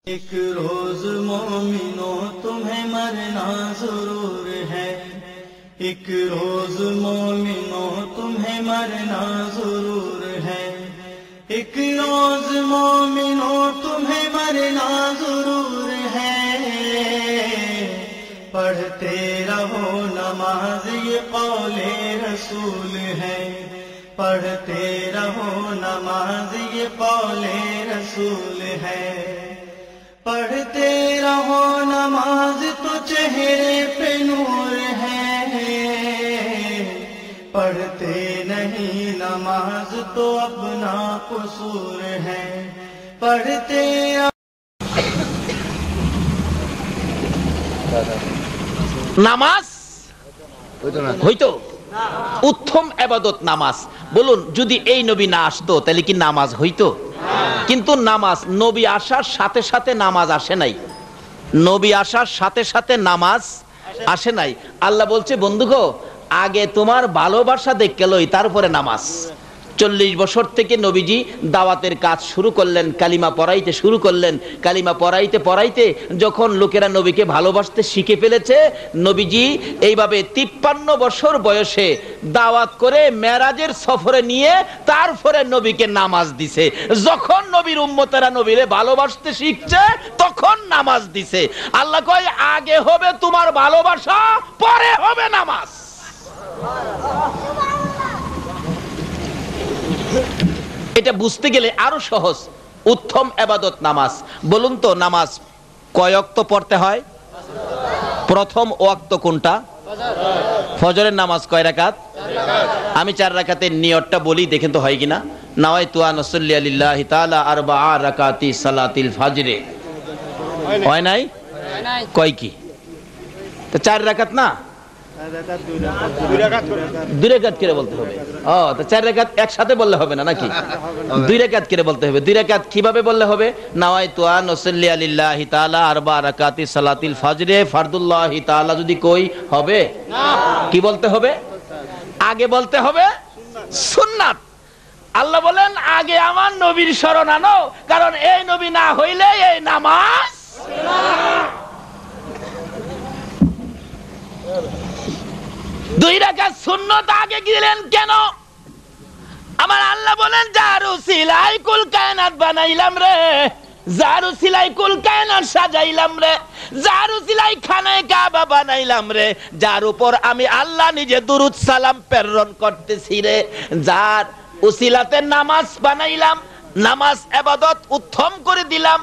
एक रोज मोमिनों तुम्हें मरना जरूर है, एक रोज मोमिनों तुम्हें मरना जरूर है, एक रोज मोमिनों तुम्हें मरना जरूर है। पढ़ते रहो नमाज ये कौले रसूल है, पढ़ते रहो नमाज ये कौले रसूल है। पढ़ते रहो नमाज तो चेहरे पे नूर है, पढ़ते नहीं नमाज तो अपना कसूर है। पढ़ते নামাজ হইতো উত্তম ইবাদত নামাজ। বলুন, যদি এই নবী না আসতো তাহলে কি নামাজ হইতো? কিন্তু নামাজ নবী আসার সাথে সাথে নামাজ আসে নাই, নবী আসার সাথে সাথে নামাজ আসে নাই। আল্লাহ বলছে, বন্ধুগো আগে তোমার ভালোবাসা দেখে লই, তারপরে নামাজ। 40 বছর থেকে নবীজি দাওয়াতের কাজ শুরু করলেন, কালিমা পড়াইতে শুরু করলেন। কালিমা পড়াইতে পড়াইতে যখন লোকেরা নবীকে ভালোবাসতে শিখে ফেলেছে, নবীজি এইভাবে 53 বছর বয়সে দাওয়াত করে মেরাজের সফরে নিয়ে তারপরে নবীকে নামাজ দিছে। যখন নবীর উম্মতেরা নবীরে ভালোবাসতে শিখছে তখন নামাজ দিছে। আল্লাহ কয়, আগে হবে তোমার ভালোবাসা, পরে হবে নামাজ। এটা বুঝতে গেলে আরো সহজ। উত্তম ইবাদত নামাজ। বলুন তো, নামাজ কয় ওয়াক্ত পড়তে হয়? প্রথম ওয়াক্ত কোনটা? ফজরের নামাজ কয় রাকাত? আমি 4 রাকাতের নিয়তটা বলি, দেখেন তো হয় কিনা। নাওয়াইতু আন উসাল্লি লিল্লাহি তাআলা আরবাআ রাকাতি সালাতিল ফজরে। হয় নাই? কয় কি? তো 4 রাকাত না, 2 রাকাত করে বলতে হবে। ও, তো 4 রাকাত একসাথে বললে হবে না নাকি? 2 রাকাত করে বলতে হবে। 2 রাকাত কিভাবে বললে হবে? নাওয়াইতু আন উসাল্লি লিল্লাহি তাআলা আরবাআ রাকাতি সালাতিল ফজরে ফরদুল্লাহি তাআলা যদি কই হবে না, কি বলতে হবে? আগে বলতে হবে সুন্নাত। আল্লাহ বলেন, আগে আমার নবীর শরণ আনো, কারণ এই নবী না হইলে এই নামাজ না। 2 রাকাত সুন্নাত আগে দিলেন কেন? আমার আল্লাহ বলেন, জারু সিলাই কুল কায়নাত বানাইলাম রে, জারু সিলাই কুল কায়নাত সাজাইলাম রে, জারু সিলাই খানায়ে কাবা বানাইলাম রে, যার উপর আমি আল্লাহ নিজে দুরুদ সালাম প্রেরণ করতেছি রে, যার উসিলাতে নামাজ বানাইলাম, নামাজ ইবাদত উত্তম করে দিলাম।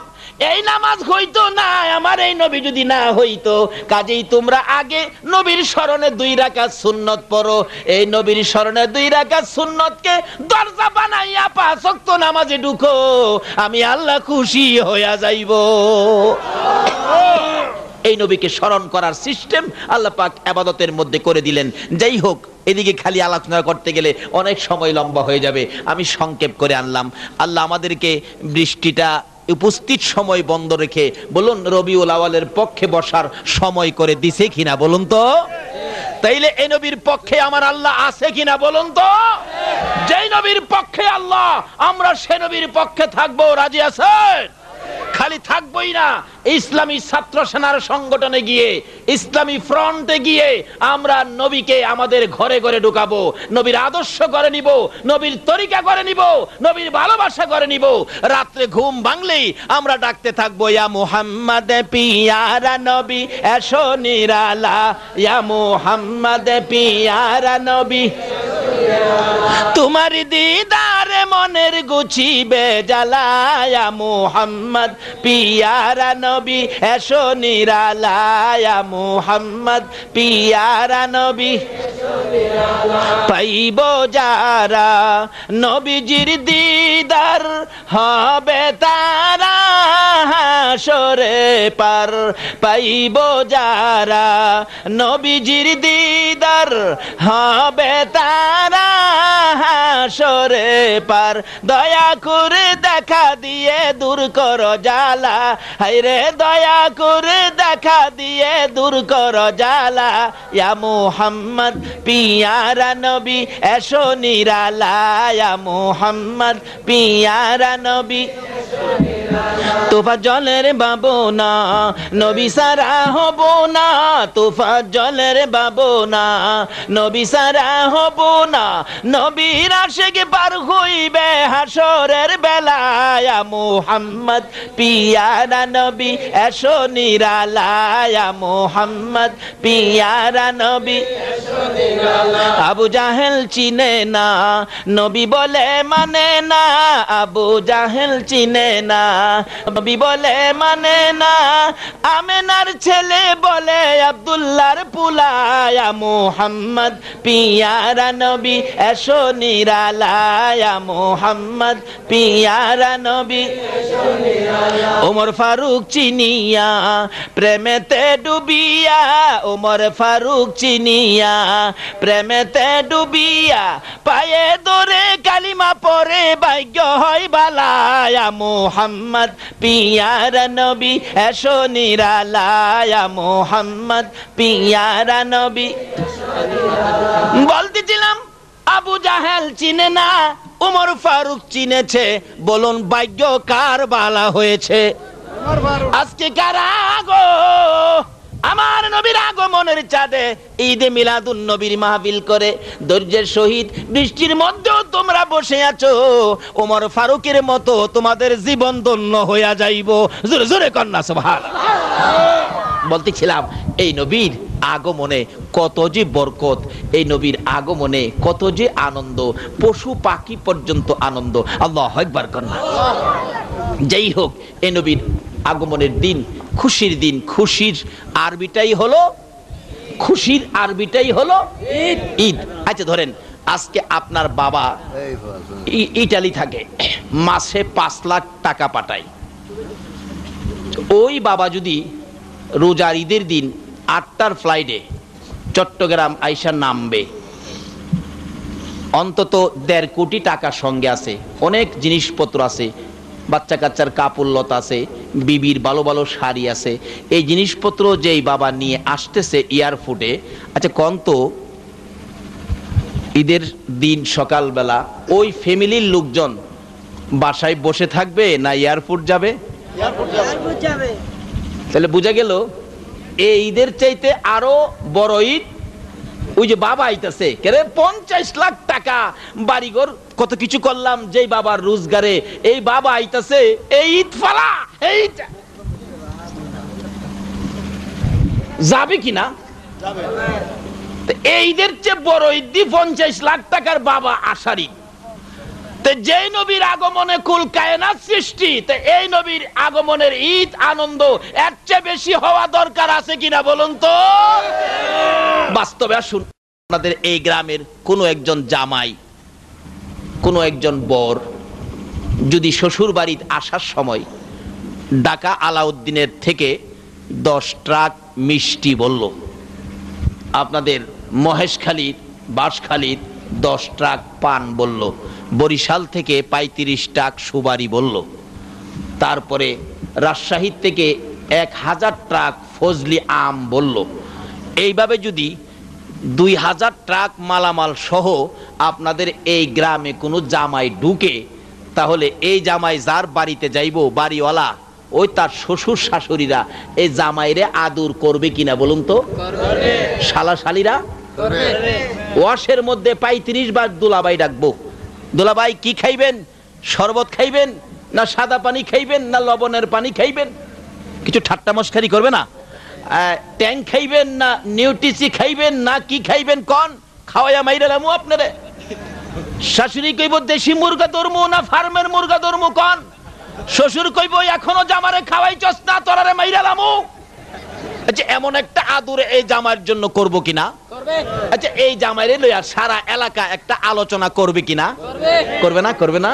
এই নামাজ হইতো না আমার এই নবী যদি না হইতো। কাজেই তোমরা আগে নবীর শরণে 2 রাকাত সুন্নত পড়ো। এই নবীর শরণে 2 রাকাত সুন্নতকে দরজা বানাইয়া 5 ওয়াক্ত নামাজে ঢুকো, আমি আল্লাহ খুশি হইয়া যাইব। এই নবীকে স্মরণ করার সিস্টেম আল্লাহ পাক ইবাদতের মধ্যে করে দিলেন। যাই হোক, এদিকে খালি আলোচনা করতে গেলে অনেক সময় লম্বা হয়ে যাবে, আমি সংক্ষেপ করে আনলাম। আল্লাহ আমাদেরকে বৃষ্টিটা উপস্থিত সময় বন্ধ রেখে, বলুন রবিউল আওয়ালের পক্ষে বসার সময় করে দিছে কিনা বলুন তো? তাইলে এই নবীর পক্ষে আমার আল্লাহ আছে কিনা বলুন তো? যেই নবীর পক্ষে আল্লাহ, আমরা সে নবীর পক্ষে থাকবো। রাজি আছেন? খালি থাকবোই না, ইসলামী ছাত্র সেনার সংগঠনে গিয়ে, ইসলামী ফ্রন্টে গিয়ে আমরা নবীকে আমাদের ঘরে ঘরে ঢুকাবো, নবীর আদর্শ করে নিব, নবীর তরিকা করে নিব, নবীর ভালোবাসা করে নিব। রাত্রে ঘুম ভাঙলেই আমরা ডাকতে থাকবো, ইয়া মুহাম্মদ পিয়ারা নবী এসো নিরালা, ইয়া মুহাম্মদ পিয়ারা নবী তোমার দিদারে মনের গুছিবে জ্বালা, ইয়া মুহাম্মদ পিয়ারা নবী এসো নিরালা, ইয়া মুহাম্মদ পিয়ারা নবী পাইব যারা নবীজির দিদার, হবে তারা হাসরে পার। পাইব যারা নবীজির দিদার, হবে তারা হাসরে পার। দয়া করে দেখা দিয়ে দূর করো জ্বালা, হায়রে দয়া করে দেখা দিয়ে দূর করো জ্বালা, ইয়া মুহাম্মদ পিয়ারা নবী এসো নিরালা, ইয়া মুহাম্মদ পিয়ারা নবী তোফা জলের বাবো না নবী সারা হব না, তোফা জলের বাবো না নবী সারা হব না, নবীর আশিক পার হইবে হাসরের বেলায়, মুহাম্মদ পিয়ারা নবী এসো নিরালায়, মুহাম্মদ পিয়ারা নবী এসো নিরালায়। আবু জাহেল চিনে না নবী বলে মানে না, আবু জাহেল চিনে না নবী বলে মানে না, আমেনার ছেলে বলে আব্দুল্লাহর পুলায়, মুহাম্মদ পিয়ারা নবী এসো নিরালায়, মুহাম্মদ পিয়ারা নবী এসো নিরালায়। ওমর ফারুক চিনিয়া প্রেমেতে ডুবিয়া, ওমর ফারুক চিনিয়া প্রেমেতে ডুবিয়া, পায়ে ধরে কালিমা পরে ভাগ্য হয় বালায়, মুহাম্মদ পিয়ারা নবী এসো নিরালায়, মুহাম্মদ পিয়ারা নবী। বলতেছিলাম আবু জাহেল চিনে না, ওমর ফারুক চিনেছে, বলুন ভাগ্য কার বালা হয়েছে? আজকে কারা গো আমার নবীর আগমনের চাঁদে ঈদে মিলাদুন নবীর মাহফিল করে ধৈর্যের সহিত বৃষ্টির মধ্যেও তোমরা বসে আছো, ওমর ফারুকের মতো তোমাদের জীবন ধন্য হইয়া যাইব। জোরে জোরে কন্যা সুবহানাল্লাহ। বলতেছিলাম এই নবীর আগমনে কত যে বরকত, এই নবীর আগমনে কত যে আনন্দ, পশু পাখি পর্যন্ত আনন্দ। আল্লাহু আকবার কন্যা। যাই হোক, এই নবীর আগমনের দিন খুশির দিন, খুশির আরবিটাই হলো খুশির আরবিটাই হলো ঈদ। আচ্ছা ধরেন আজকে আপনার বাবা ইটালি থাকে, মাসে 5 লাখ টাকা পাঠায়, ওই বাবা যদি রোজার ঈদের দিন 8টার ফ্লাইটে চট্টগ্রাম আইসা নামবে, অন্তত 1.5 কোটি টাকা সঙ্গে আছে, অনেক জিনিসপত্র আছে, বাচ্চা কাচ্চার কাপড় লতা আছে, বিবির ভালো ভালো শাড়ি আছে, এই জিনিসপত্র যেই বাবা নিয়ে আসতেছে এয়ারপোর্টে। আচ্ছা কোন তো ঈদের দিন সকালবেলা ওই ফ্যামিলির লোকজন বাসায় বসে থাকবে না এয়ারপোর্ট যাবে? এয়ারপোর্ট যাবে। তাহলে বোঝা গেল এই ঈদের চাইতে আরো বড় ঈদ ওই যে বাবা আইতাছে, কেরে 50 লাখ টাকা বাড়িঘর কত কিছু করলাম, যেই বাবার রোজগারে এই বাবা আইতাছে, এই ঈদ ফালা এইটা যাবে কিনা? যাবে। এই ঈদের চেয়ে বড় ঈদ 50 লাখ টাকার বাবা আসার ঈদ। যেই নবীর আগমনে কুল কায়নাত সৃষ্টি, এই নবীর আগমনের ঈদ আনন্দ এর চেয়ে বেশি হওয়া দরকার আছে কিনা বলুন তো? বাস্তবে আসুন, আপনাদের এই গ্রামের কোনো একজন জামাই, কোনো একজন বর যদি শ্বশুর বাড়িতে আসার সময় ঢাকা আলাউদ্দিনের থেকে 10 ট্রাক মিষ্টি বলল, আপনাদের মহেশখালীর বাঁশখালীর 10 ট্রাক পান বলল, বরিশাল থেকে 35 ট্রাক সুবারি বলল, তারপরে রাজশাহী থেকে 1000 ট্রাক ফজলি আম বলল, এইভাবে যদি 2000 ট্রাক মালামাল সহ আপনাদের এই গ্রামে কোনো জামাই ঢুকে, তাহলে এই জামাই যার বাড়িতে যাইব, বাড়িওয়ালা ওই তার শ্বশুর শাশুড়িরা এই জামাইরে আদর করবে কিনা বলুন তো? শালা শালিরা ওয়াশের মধ্যে 35 বার দুলাভাই ডাকবো, দুলাভাই কি খাইবেন? শরবত খাইবেন না সাদা পানি খাইবেন না লবণের পানি খাইবেন? কিছু ঠাট্টা মস্কারি করবে না? ট্যাং খাইবেন না নিউট্রিসি খাইবেন না কি খাইবেন? কোন খাওয়াইয়া মাইরালামু আপনারে? শাশুড়ি কইব দেশি মুরগা ধরমু না ফার্মের মুরগা ধরমু? কোন শ্বশুর কইব এখনো জামারে খাওয়াইছস না, তোরারে মাইরালামু। আচ্ছা এমন একটা আদর এই জামাইয়ের জন্য করব কিনা? করবে। আচ্ছা এই জামাইরে লইয়া সারা এলাকা একটা আলোচনা করবে কিনা? করবে না? করবে না?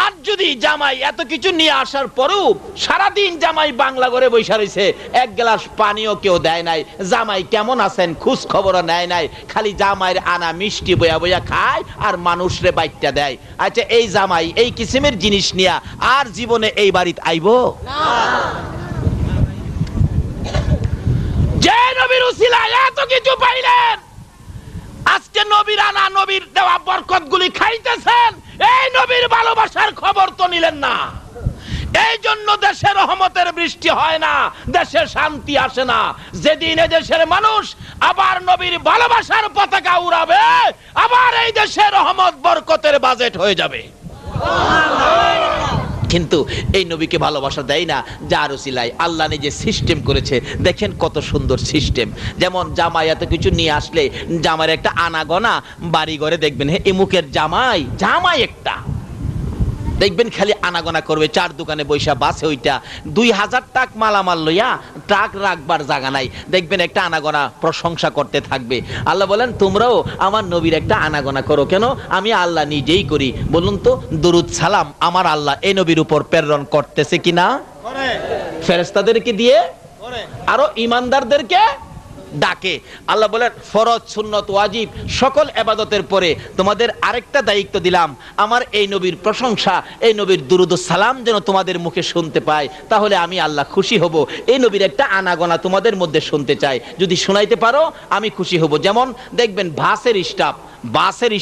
আর যদি জামাই এত কিছু নিয়ে আসার পরেও সারাদিন জামাই বাংলা ঘরে বসে রয়েছে, 1 গ্লাস পানিও কেউ দেয় নাই, জামাই কেমন আছেন খোঁজ খবরও নেয় নাই, খালি জামাইয়ের আনা মিষ্টি বইয়া বইয়া খায় আর মানুষরে বাইটটা দেয়। আচ্ছা এই জামাই এই কিসিমের জিনিস নিয়ে আর জীবনে এই বাড়িতে আইব না। যে নবীর উসিলায় এত কিছু পাইলেন, আজকে নবীর আনা নবীর দেওয়া বরকতগুলি খাইতেছেন, এই নবীর ভালোবাসার খবর তো নিলেন না। এই জন্য দেশে রহমতের বৃষ্টি হয় না, দেশে শান্তি আসে না। যেদিন এই দেশের মানুষ আবার নবীর ভালোবাসার পতাকা উড়াবে, আবার এই দেশে রহমত বরকতের বাজেট হয়ে যাবে। কিন্তু এই নবীকে ভালোবাসা দেয় না, যার উসিলায় আল্লাহ নিজে সিস্টেম করেছে। দেখেন কত সুন্দর সিস্টেম। যেমন জামাই এত কিছু নিয়ে আসলে জামাইয়ের একটা আনাগোনা, বাড়ি ঘরে দেখবেন এমুকের জামাই, জামাই একটা দেখবেন খালি আনাগোনা করবে, চার দোকানে বৈশা বাসে ওইটা 2000 টাকা মালামাল লইয়া ট্রাক রাখবার জায়গা নাই, দেখবেন একটা আনাগোনা প্রশংসা করতে থাকবে। আল্লাহ বলেন তোমরাও আমার নবীর একটা আনাগোনা করো। কেন? আমি আল্লাহ নিজেই করি। বলুন তো দরুদ সালাম আমার আল্লাহ এই নবীর উপর প্রেরণ করতেছে কিনা? ফেরেশতাদেরকে দিয়ে, আরো ইমানদারদেরকে ডাকে। আল্লাহ বলেন ফরজ সুন্নত ওয়াজিব সকল ইবাদতের পরে তোমাদের আরেকটা দায়িত্ব দিলাম, আমার এই নবীর প্রশংসা, এই নবীর দুরুদ ও সালাম যেন তোমাদের মুখে শুনতে পাই, তাহলে আমি আল্লাহ খুশি হব। এই নবীর একটা আনাগোনা তোমাদের মধ্যে শুনতে চাই, যদি শোনাইতে পারো আমি খুশি হব। যেমন দেখবেন বাসের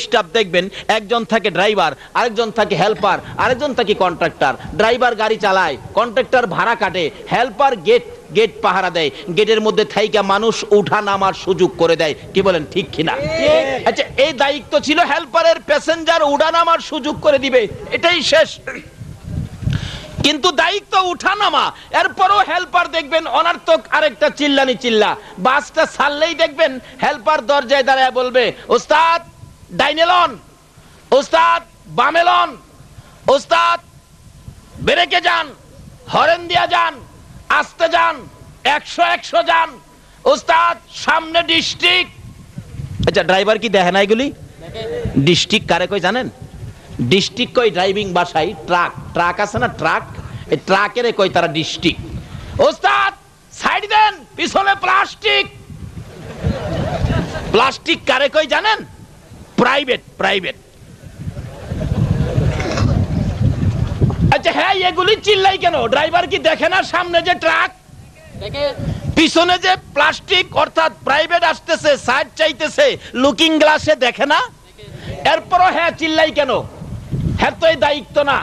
স্টাফ দেখবেন একজন থাকে ড্রাইভার, আরেকজন থাকে হেল্পার, আরেকজন থাকে কন্ট্রাক্টর। ড্রাইভার গাড়ি চালায়, কন্ট্রাক্টর ভাড়া কাটে, হেল্পার গেট পাহারা দেয়, গেটের মধ্যে থাইকা মানুষ উঠা নামার সুযোগ করে দেয়। কি বলেন ঠিক কিনা? আচ্ছা এই দায়িত্ব ছিল হেল্পারের, প্যাসেঞ্জার উঠা নামার সুযোগ করে দিবে, এটাই শেষ। কিন্তু দায়িত্ব উঠা নামা, এরপরও হেল্পার দেখবেন অনার্থক আরেকটা চিল্লা। বাসটা ছাড়লেই দেখবেন হেল্পার দরজায় দাঁড়ায় বলবে ওস্তাদ ডাইনে লন, ওস্তাদ বামে লন, ওস্তাদ ব্রেকে যান, হরেন দিয়া যান, আস্তে যান, 100 যান, ওস্তাদ সামনে ডিস্ট্রিক্ট। আচ্ছা ড্রাইভার কি দেখে না এগুলি? ডিস্ট্রিক্ট কারে কই জানেন? ডিস্ট্রিক্ট কই ড্রাইভিং ভাষায় ট্রাক আছে না, ট্রাক, এই ট্রাকের কই তারা ডিস্ট্রিক্ট। ওস্তাদ সাইড দেন, পিছনে প্লাস্টিক কারে কই জানেন? প্রাইভেট। আচ্ছা হ্যাঁ এগুলি চিল্লাই কেন? ড্রাইভার কি দেখে না সামনে যে ট্রাক, পিছনে যে প্লাস্টিক অর্থাৎ প্রাইভেট আসতেছে, সাইড চাইতেছে, লুকিং গ্লাসে দেখে না? এরপরও হ্যাঁ চিল্লাই কেন? হ্যাঁ তো এই দায়িত্ব না।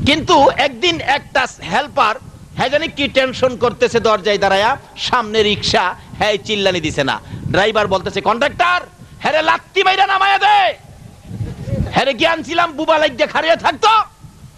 কিন্তু একদিন একটা হেল্পার হ্যাঁ জানি কি টেনশন করতেছে, দরজায় দাঁড়ায়া, সামনে রিক্সা, হ্যাঁ চিল্লানি দিছে না। ড্রাইভার বলতেছে কন্ডাক্টর হ্যাঁ লাত্তি মাইরা নামায়া দে, হ্যাঁ জ্ঞান ছিলাম বুবা লাগিয়ে খাড়িয়ে থাকতো,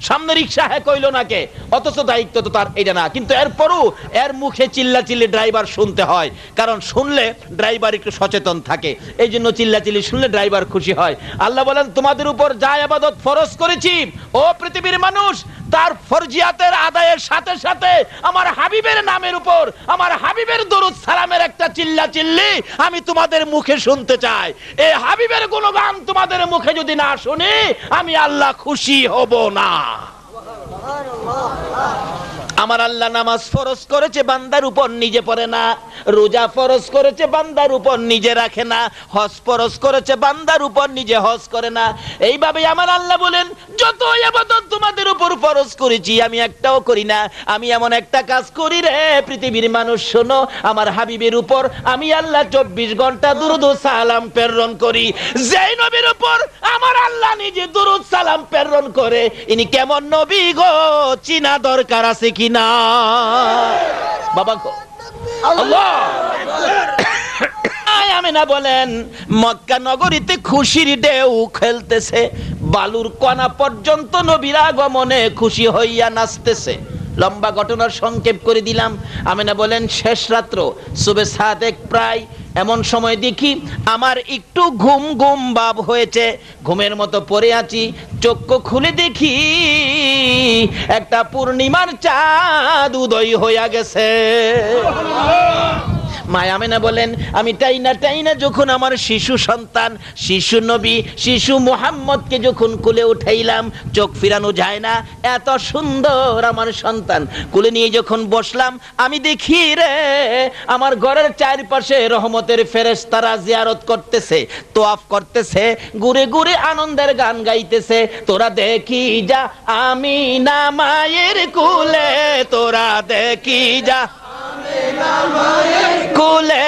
সামনে রিক্সা হ্যাঁ কইল নাকে, অথচ দায়িত্ব তো তার এটা না। কিন্তু এরপরও এর মুখে চিল্লাচিল্লি ড্রাইভার শুনতে হয়, কারণ শুনলে ড্রাইভার একটু সচেতন থাকে, এই জন্য চিল্লাচিল্লি শুনলে ড্রাইভার খুশি হয়। আল্লাহ বলেন তোমাদের উপর যা ইবাদত ফরজ করেছি ও পৃথিবীর মানুষ, তার ফরজিয়াতের আদায়ের সাথে সাথে আমার হাবিবের নামের উপর, আমার হাবিবের দরুদ সালামের একটা চিল্লাচিল্লি আমি তোমাদের মুখে শুনতে চাই। এই হাবিবের গুণগান তোমাদের মুখে যদি না শুনি আমি আল্লাহ খুশি হব না। আমার আল্লাহ নামাজ ফরজ করেছে বান্দার উপর, নিজে পড়ে না। রোজা ফরজ করেছে বান্দার উপর, নিজে রাখে না। হজ ফরজ করেছে বান্দার উপর, নিজে হজ করে না। এইভাবে আমার আল্লাহ বলেন যত ইবাদত তোমাদের উপর ফরজ করেছি আমি একটাও করি না। আমি এমন একটা কাজ করি রে পৃথিবীর মানুষ শোনো, আমার হাবিবের উপর আমি আল্লাহ 24 ঘন্টা দুরূদ ও সালাম প্রেরণ করি। যেই নবীর উপর আমার আল্লাহ নিজে দুরূদ সালাম প্রেরণ করে, ইনি কেমন নবী গো চিনা দরকার আছে কি না? বাবা গো আল্লাহ আমিনা বলেন মক্কা নগরীতে খুশির ঢেউ খেলতেছে, বালুর কণা পর্যন্ত নবীর আগমনে খুশি হইয়া নাচতেছে। লম্বা ঘটনার সংক্ষেপ করে দিলাম। আমিনা বলেন শেষ রাত্র সুবে সাদেক প্রায়, এমন সময় দেখি আমার একটু ঘুম ঘুম ভাব হয়েছে, ঘুমের মতো পড়ে আছি। চক্ষু খুলে দেখি একটা পূর্ণিমার চাঁদ উদয় হইয়া গেছে। মায়া আমেনা বলেন আমি টাইনা যখন আমার শিশু সন্তান, শিশু নবী, শিশু মুহাম্মদকে যখন কোলে উঠাইলাম, চোখ ফিরানো যায় না, এত সুন্দর আমার সন্তান। কোলে নিয়ে যখন বসলাম আমি দেখি রে আমার ঘরের চারপাশে রহমতের ফেরেশতারা জিয়ারত করতেছে, তোয়াফ করতেছে, ঘুরে ঘুরে আনন্দের গান গাইতেছে। তোরা দেখি যা আমিনা মায়ের কোলে, তোরা দেখি যা কুলে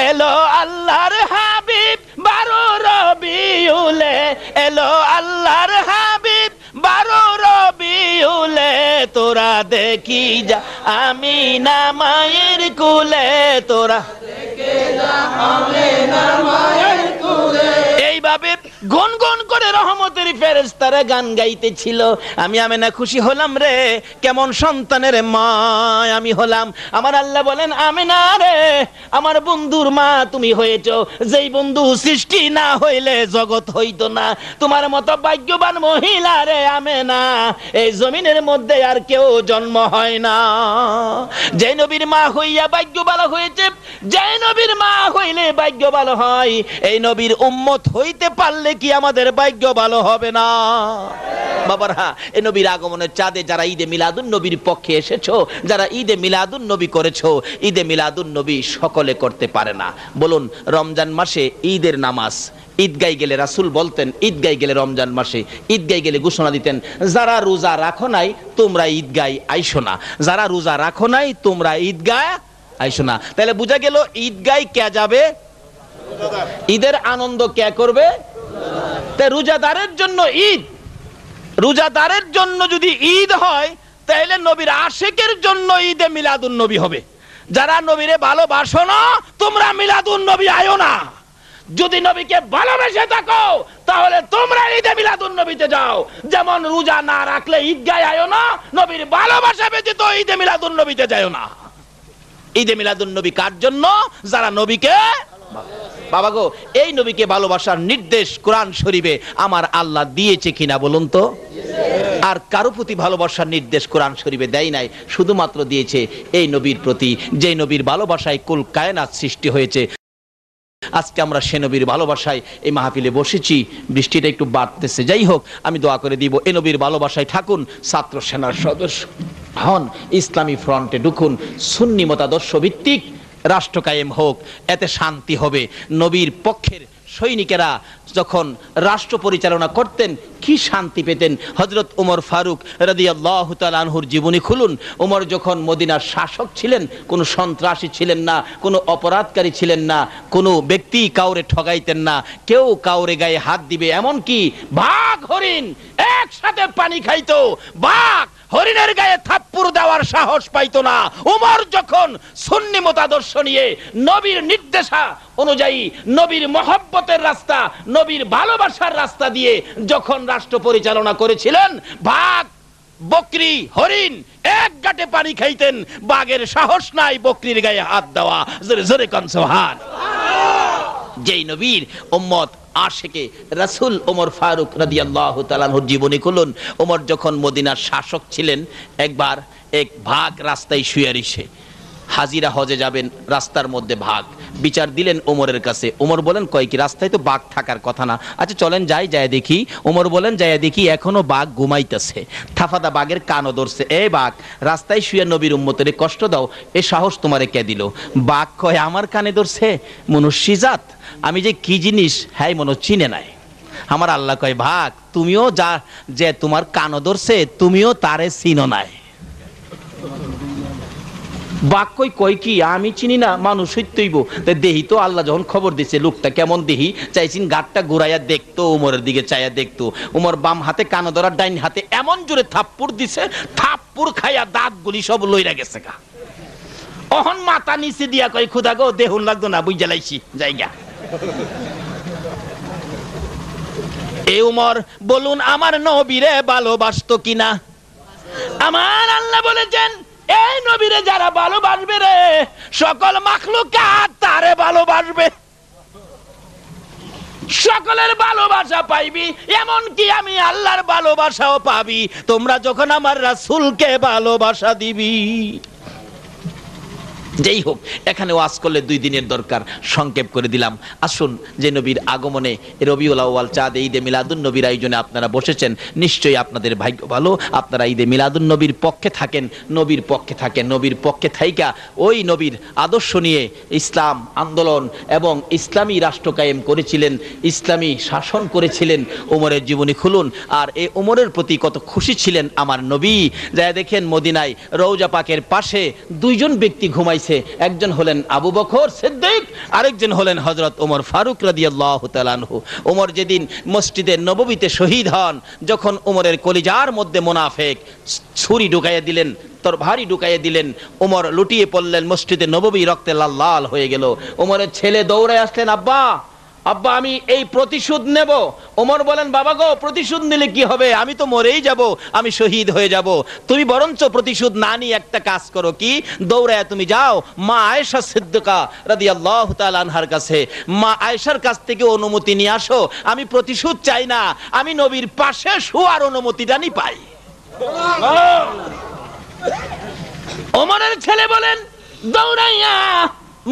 এলো আল্লাহর হাবিব 12 রবিউলে, এলো আল্লাহর হাবিব 12 রবিউলে। তোরা দেখি যা আমিনা মায়ের কোলে তোরা এইভাবে গুনগুন করে রহমতের ফেরেশতারা গান গাইতেছিল। আমি আমেনা খুশি হলাম রে, কেমন সন্তানের মা আমি হলাম। আমার আল্লাহ বলেন, আমেনা রে আমার বন্ধুর মা তুমি হয়েছো, যেই বন্ধু সৃষ্টি না হইলে জগৎ হইতো না। তোমার মতো ভাগ্যবান মহিলা রে আমেনা এই জমিনের মধ্যে আর কেউ জন্ম হয় না। যে নবীর মা হইয়া ভাগ্য ভালো হয়েছে, যে নবীর মা হইলে ভাগ্য ভালো হয়, এই নবীর উম্মত হইতে পারলে কি আমাদের ভাগ্য ভালো হবে না? বাবারা, এই নবীর আগমনের চাঁদে যারা ঈদে মিলাদুন নবীর পক্ষে এসেছো, যারা ঈদে মিলাদুন নবী করেছো, ঈদে মিলাদুন নবী সকলে করতে পারে না। বলুন, রমজান মাসে ঈদের নামাজ ঈদগায় গেলে রাসূল বলতেন, ঈদগায় গেলে রমজান মাসে ঈদগায় গেলে ঘোষণা দিতেন, যারা রোজা রাখো নাই তোমরা ঈদগায় আইসো না, যারা রোজা রাখো নাই তোমরা ঈদগায় আইসো না। তাহলে বোঝা গেল ঈদগায় কে যাবে? ঈদের আনন্দ কে করবে? তাই রোজাদারের জন্য ঈদ, রোজাদারের জন্য যদি ঈদ হয় তাহলে নবীর আশিকের জন্য ঈদে মিলাদুন নবী হবে। যারা নবীরে ভালোবাসো না তোমরা মিলাদুন নবী আয়ো না। যদি নবীকে ভালোবেসে থাকো তাহলে তোমরা ঈদে মিলাদুন নবীতে যাও। যেমন রোজা না রাখলে ঈদগায় আয়ো না, নবীর ভালোবাসা ব্যতীত ঈদে মিলাদুন নবীতে যাও না। ঈদে মিলাদুন নবী কার জন্য? যারা নবীকে, বাবা গো, এই নবীকে ভালোবাসার নির্দেশ কোরআন শরীফে আমার আল্লাহ দিয়েছে কিনা বলুন তো? আর কারো প্রতি ভালোবাসার নির্দেশ কোরআন শরীফে দেয় নাই, শুধুমাত্র দিয়েছে এই নবীর প্রতি, যে নবীর ভালোবাসায় কুল কায়নাত সৃষ্টি হয়েছে। আজকে আমরা সে নবীর ভালোবাসায় এই মাহফিলে বসেছি, বৃষ্টিটা একটু বাড়তেছে, যাই হোক আমি দোয়া করে দিব এই নবীর ভালোবাসায় থাকুন, ছাত্র সেনার সদস্য হন, ইসলামী ফ্রন্টে ঢুকুন, সুন্নি মতাদর্শ ভিত্তিক রাষ্ট্র কায়েম হোক, এতে শান্তি হবে। নবীর পক্ষের সৈনিকেরা যখন রাষ্ট্র পরিচালনা করতেন কি শান্তি পেতেন। হযরত ওমর ফারুক রাদিয়াল্লাহু তাআলা আনহুর জীবনী খুলুন। ওমর যখন মদিনার শাসক ছিলেন, কোনো সন্ত্রাসী ছিলেন না, কোনো অপরাধকারী ছিলেন না, কোনো ব্যক্তি কাউরে ঠগাইতেন না, কেউ কাউরে গায়ে হাত দিবে এমন কি বাঘ হরিণ একসাথে পানি খাইতো, বাঘ হরিণের গায়ে থাপ্পড় দেওয়ার সাহস পাইতো না। ওমর যখন সুন্নি মতাদর্শ নিয়ে নবীর নির্দেশা অনুযায়ী নবীর মহব্বতের রাস্তা, নবীর ভালোবাসার রাস্তা দিয়ে যখন রাষ্ট্র পরিচালনা করেছিলেন, বাঘ বকরি হরিণ এক গাঁটে পানি খাইতেন, বাঘের সাহস নাই বকরির গায়ে হাত দেওয়া। জোরে জোরে কোন সুবহান। যেই নবীর উম্মত আশিকে রাসূল ওমর ফারুক রাদিয়াল্লাহু তাআলা আনহুর জীবনী খুলুন। ওমর যখন মদিনার শাসক ছিলেন, একবার এক ভাগ রাস্তায় শুয়ে রইছে, হাজিরা হজে যাবেন, রাস্তার মধ্যে ভাগ বিচার দিলেন ওমরের কাছে। ওমর বলেন, কয় কি রাস্তায় তো বাঘ থাকার কথা না, আচ্ছা চলেন যাই, যায় দেখি। ওমর বলেন, যায় দেখি এখনো বাঘ ঘুমাইতেছে, থাফাদা বাঘের কানও ধরছে। এই বাঘ রাস্তায় শুয়ে নবীর উম্মতের কষ্ট দাও, এ সাহস তোমারে কে দিল? বাঘ কয়, আমার কানে ধরছে মনুষ্যজাত, আমি যে কি জিনিস হ্যাঁ মনে চিনে নাই। আমার আল্লাহ কয়, ভাগ তুমিও যা যে তোমার কানও ধরছে তুমিও তারে চিনো নাই। বাঘ কই কি আমি চিনি না, মানুষ হইতেইব। দেহি তো আল্লাহ যখন খবর দিচ্ছে লোকটা কেমন দেহি, চাইছিন গাটটা ঘুরাইয়া দেখতো, উমরের দিকে চাইয়া দেখতো। উমর বাম হাতে কানো ধরা, ডাইন হাতে এমন জোরে থাপ্পড় দিছে, থাপ্পড় খাইয়া দাঁত গুলি সব লইরা গেছে গা। অহন মাথা নিচে দিয়া কই, খুদা গো দেহুন লাগতো না, বুঝ জ্বালাইছি জায়গা। এ উমর বলুন আমার নবীরে ভালোবাসতো কিনা? আমার আল্লাহ বলেছেন, এই নবীরে যারা ভালোবাসবে রে সকল মাখলুকাত তারে ভালোবাসবে, সকলের ভালোবাসা পাইবি, এমন কি আমি আল্লাহর ভালোবাসাও পাবি তোমরা যখন আমার রাসূলকে ভালোবাসা দিবি। যেই হোক, এখানে ওয়াজ করলে 2 দিনের দরকার, সংক্ষেপ করে দিলাম। আসুন, যে নবীর আগমনে রবিউল আউয়াল চাঁদে ঈদে মিলাদুন নবীর আয়োজনে আপনারা বসেছেন, নিশ্চয়ই আপনাদের ভাগ্য ভালো, আপনারা ঈদে মিলাদুন নবীর পক্ষে থাকেন, নবীর পক্ষে থাকেন। নবীর পক্ষে থাইকা ওই নবীর আদর্শ নিয়ে ইসলাম আন্দোলন এবং ইসলামী রাষ্ট্র কায়েম করেছিলেন, ইসলামী শাসন করেছিলেন। ওমরের জীবনী খুলুন, আর এই ওমরের প্রতি কত খুশি ছিলেন আমার নবী। যা দেখেন মদিনায় রওজা পাকের পাশে 2 জন ব্যক্তি ঘুমাই পাঠাইছে, একজন হলেন আবু বকর সিদ্দিক, আরেকজন হলেন হযরত ওমর ফারুক রাদিয়াল্লাহু তাআলা আনহু। ওমর যেদিন মসজিদে নববীতে শহীদ হন, যখন ওমরের কলিজার মধ্যে মুনাফিক ছুরি ঢুকাইয়া দিলেন, তরবারি ঢুকাইয়া দিলেন, ওমর লুটিয়ে পড়লেন, মসজিদে নববী রক্তে লাল লাল হয়ে গেল। ওমরের ছেলে দৌড়ে আসলেন, আব্বা আব্বা আমি এই প্রতিশোধ নেব। ওমর বলেন, বাবা গো, প্রতিশোধ নিলে কি হবে, আমি তো মরেই যাব, আমি শহীদ হয়ে যাব। তুমি বরঞ্চ প্রতিশোধ না নিয়ে একটা কাজ করো, কি, দৌড়ায় তুমি যাও মা আয়েশা সিদ্দিকা রাদিয়াল্লাহু তাআলা আনহার কাছে, মা আয়েশার কাছ থেকে অনুমতি নিয়ে আসো। আমি প্রতিশোধ চাই না, আমি নবীর পাশে শোয়ার অনুমতিটা নি পাই। ওমরের ছেলে বলেন, দৌড়াইয়া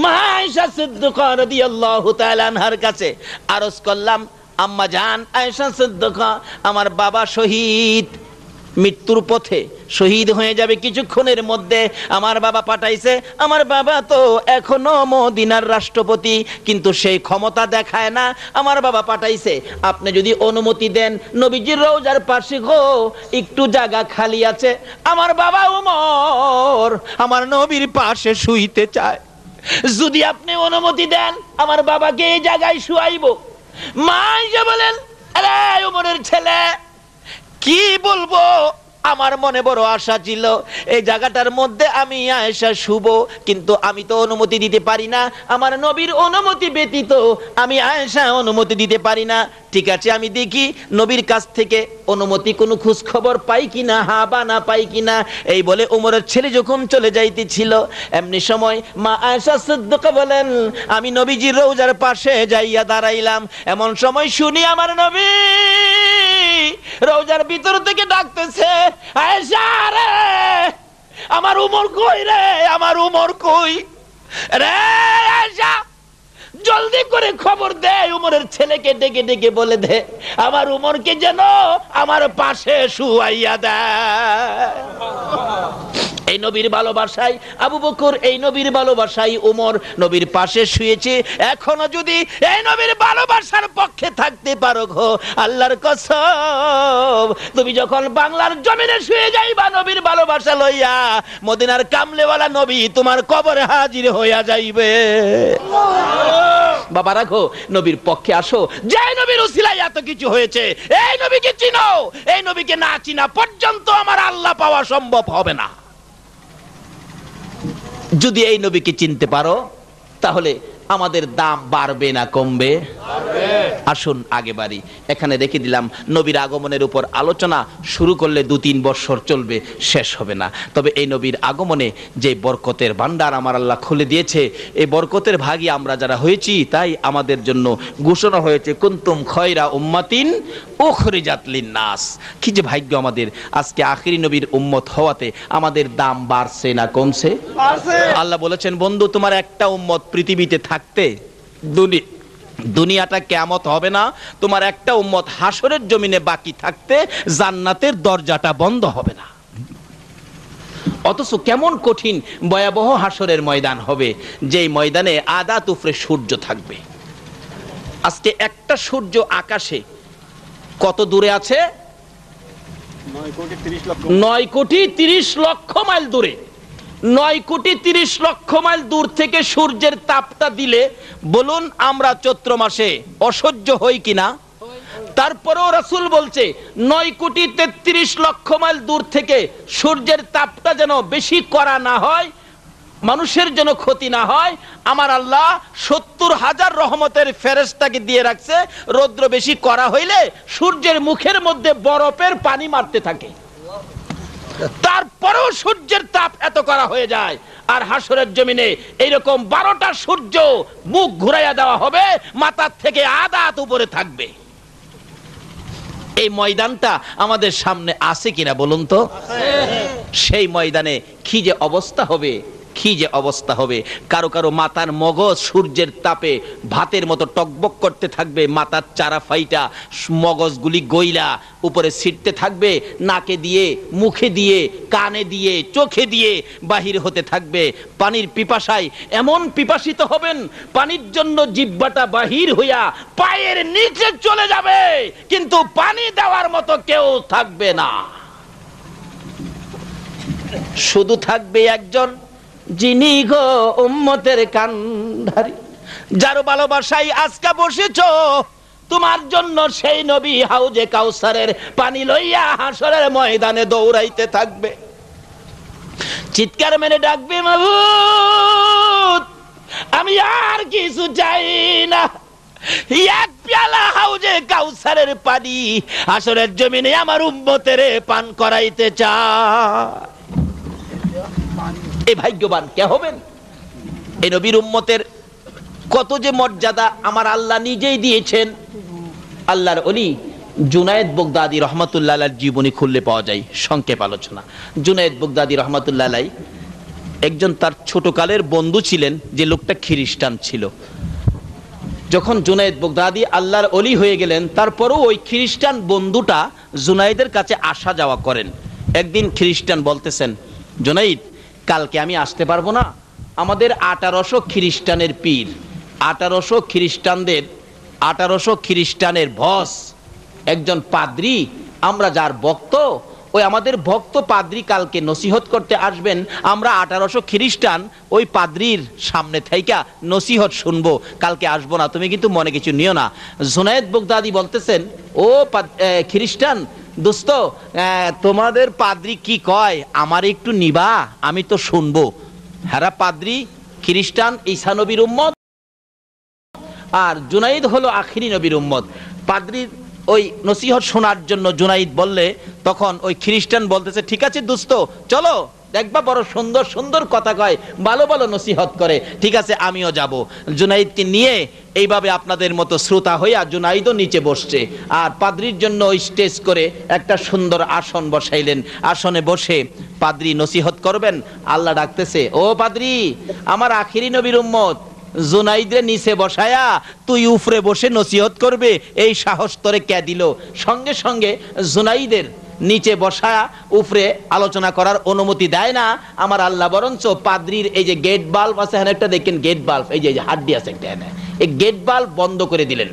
মা আয়েশা সিদ্দিকা রাদিয়াল্লাহু তাআলা আনহার কাছে আরজ করলাম, আম্মা জান আয়েশা সিদ্দিকা, আমার বাবা শহীদ, মৃত্যুর পথে শহীদ হয়ে যাবে কিছুক্ষণের মধ্যে। আমার বাবা পাঠাইছে, আমার বাবা তো এখনো মদিনার রাষ্ট্রপতি, কিন্তু সেই ক্ষমতা দেখায় না। আমার বাবা পাঠাইছে, আপনি যদি অনুমতি দেন, নবীজির রওজার পাশে গো একটু জায়গা খালি আছে, আমার বাবা ওমর আমার নবীর পাশে শুইতে চায়, যদি আপনি অনুমতি দেন আমার বাবাকে এই জায়গায় শুয়াইবো। মা আয়েশা বলেন, আরে ওমরের ছেলে, কি বলবো, আমার মনে বড় আশা ছিল এই জায়গাটার মধ্যে আমি আয়েশা শুব, কিন্তু আমি তো অনুমতি দিতে পারি না, আমার নবীর অনুমতি ব্যতীত আমি আয়েশা অনুমতি দিতে পারি না। ঠিক আছে, আমি দেখি নবীর কাছ থেকে অনুমতি কোনো খোঁজ খবর পাই কিনা, হা বা না পাই কিনা। এই বলে ওমরের ছেলে যখন চলে যাইতেছিল, এমনি সময় মা আয়েশা সিদ্দিকা বলেন, আমি নবীজির রওজার পাশে যাইয়া দাঁড়াইলাম, এমন সময় শুনি আমার নবী রওজার ভিতর থেকে ডাকতেছে, আয়েশা রে, আমার উমর কই রে, আমার উমর কই রে, আয়েশা জলদি করে খবর দে, উমরের ছেলেকে ডেকে ডেকে বলে দে আমার উমরকে যেন আমার পাশে শুয়াইয়া দেয়। এই নবীর ভালোবাসায় আবু বকর, এই নবীর ভালোবাসায় ওমর নবীর পাশে শুয়েছে। এখনো যদি এই নবীর ভালোবাসার পক্ষে থাকতে পারো গো, আল্লাহর কসম, তুমি যখন বাংলার জমিনে শুয়ে যাইবা নবীর ভালোবাসা লইয়া, মদিনার কামলেওয়ালা নবী তোমার কবরে হাজির হইয়া যাইবে। বাবা রাখো, নবীর পক্ষে আসো, যে নবীর উসিলায় এত কিছু হয়েছে, এই নবীকে চিনো, এই নবীকে না চিনা পর্যন্ত আমার আল্লাহ পাওয়া সম্ভব হবে না। যদি এই নবীকে চিনতে পারো, তাহলে আমাদের দাম বাড়বে না কমবে? আসুন আগে বাড়ি। এখানে রেখে দিলাম, নবীর আগমনের উপর আলোচনা শুরু করলে 2-3 বছর চলবে, শেষ হবে না। তবে এই নবীর আগমনে যে বরকতের ভান্ডার আমার আল্লাহ খুলে দিয়েছে, এই বরকতের ভাগী আমরা যারা হয়েছি, তাই আমাদের জন্য ঘোষণা হয়েছে, কুনতুম খয়রা উম্মাতিন উখরিজাত লিন্নাস। কি যে ভাগ্য আমাদের, আজকে আখিরি নবীর উম্মত হওয়াতে আমাদের দাম বাড়ছে না কমছে? আল্লাহ বলেছেন, বন্ধু তোমার একটা উম্মত পৃথিবীতে থাকতে দুনিয়াটা কিয়ামত হবে না, তোমার একটা উম্মত হাসরের জমিনে বাকি থাকতে জান্নাতের দরজাটা বন্ধ হবে না। অথচ কেমন কঠিন ভয়াবহ হাসরের ময়দান হবে, যেই ময়দানে আদা তুফরে সূর্য থাকবে। আজকে একটা সূর্য আকাশে কত দূরে আছে? 9 কোটি 30 লক্ষ মাইল দূরে। 9 কোটি 30 লক্ষ মাইল দূর থেকে সূর্যের তাপটা দিলে বলুন আমরা চৈত্র মাসে অসহ্য হই কিনা? তারপরেও রাসূল বলছে 9 কোটি 33 লক্ষ মাইল দূর থেকে সূর্যের তাপটা যেন বেশি করা না হয়, মানুষের যেন ক্ষতি না হয়, আমার আল্লাহ 70,000 রহমতের ফেরেশতাকে দিয়ে রাখছে, রৌদ্র বেশি করা হইলে সূর্যের মুখের মধ্যে বরফের পানি মারতে থাকে। তারপরেও সূর্যের তাপ এত করা হয়ে যায়, আর হাসরের জমিনে এইরকম 12টা সূর্য মুখ ঘুরাইয়া দেওয়া হবে, মাথার থেকে আধা হাত উপরে থাকবে। এই ময়দানটা আমাদের সামনে আছে কিনা বলুন তো? সেই ময়দানে কি যে অবস্থা হবে, কি যে অবস্থা হবে। কারো কারো মাথার মগজ সূর্যের তাপে ভাতের মতো টকবক করতে থাকবে, মাথার চারা ফাইটা মগজগুলি গইলা উপরে ছিটতে থাকবে, নাকে দিয়ে, মুখে দিয়ে, কানে দিয়ে, চোখে দিয়ে বাহির হতে থাকবে। পানির পিপাসায় এমন পিপাসিত হবেন, পানির জন্য জিহ্বাটা বাহির হইয়া পায়ের নিচে চলে যাবে, কিন্তু পানি দেওয়ার মতো কেউ থাকবে না। শুধু থাকবে একজন, যিনি গো উম্মতের কান্ডারি, যার ভালোবাসায় আজকে বসেছো, তোমার জন্য সেই নবী হাউজে কাউসারের পানি লইয়া হাসরের ময়দানে দৌড়াইতে থাকবে, চিৎকার মেরে ডাকবে, মাবুদ আমি আর কিছু চাই না, এক পেয়ালা হাউজে কাউসারের পানি হাসরের জমিনে আমার উম্মতের পান করাইতে চায়। এই ভাগ্যবান কে হবেন? এই নবীর উম্মতের কত যে মর্যাদা আমার আল্লাহ নিজেই দিয়েছেন। আল্লাহর ওলি জুনায়েদ বাগদাদী রহমাতুল্লাহ আলাইহির জীবনী খুললে পাওয়া যায় সংক্ষেপ আলোচনা। জুনায়েদ বাগদাদী রহমাতুল্লাহ আলাইহি একজন তার ছোটকালের বন্ধু ছিলেন, যে লোকটা খ্রিস্টান ছিল। যখন জুনায়েদ বাগদাদী আল্লাহর ওলি হয়ে গেলেন, তারপরও ওই খ্রিস্টান বন্ধুটা জুনায়েদের কাছে আসা যাওয়া করেন। একদিন খ্রিস্টান বলতেছেন, জুনায়েদ কালকে আমি আসতে পারবো না, আমাদের 1800 খ্রিস্টানের পীর, 1800 খ্রিস্টানের বস, একজন পাদ্রী, আমরা যার ভক্ত, ওই আমাদের ভক্ত পাদ্রী কালকে নসিহত করতে আসবেন, আমরা 1800 খ্রিস্টান ওই পাদ্রীর সামনে থাইকা নসিহত শুনবো, কালকে আসবো না, তুমি কিন্তু মনে কিছু নিও না। জুনায়েদ বাগদাদী বলতেছেন, ও খ্রিস্টান দোস্ত, তোমাদের পাদ্রী কি কয় আমার একটু নিবা, আমি তো শুনবো। হেরা পাদ্রী খ্রিস্টান ঈসা নবীর উম্মত, আর জুনাইদ হলো আখিরি নবীর উম্মত। পাদ্রীর ওই নসিহত শোনার জন্য জুনাইদ বললে, তখন ওই খ্রিস্টান বলতেছে, ঠিক আছে দোস্ত চলো, দেখবা বড় সুন্দর সুন্দর কথা কয়, ভালো ভালো নসিহত করে, ঠিক আছে আমিও যাব। জুনাইদকে নিয়ে এইভাবে আপনাদের মতো শ্রোতা হইয়া জুনাইদও নিচে বসছে, আর পাদ্রীর জন্য ওই স্টেজ করে একটা সুন্দর আসন বসাইলেন। আসনে বসে পাদ্রী নসিহত করবেন, আল্লাহ ডাকতেছে, ও পাদ্রী আমার আখিরি নবীর উম্মত, জুনাইদরে নিচে বসায়া তুই উপরে বসে নসিহত করবে, এই সাহস তোরে কে দিল? সঙ্গে সঙ্গে জুনাইদের নিচে বসায়া উপরে আলোচনা করার অনুমতি দেয় না আমার আল্লাহ, বরঞ্চ পাদ্রীর এই যে গেট বাল্ব আছে, হ্যাঁ একটা দেখেন গেট বাল্ব, এই যে হাড্ডি আছে একটা, এই গেট বাল্ব বন্ধ করে দিলেন।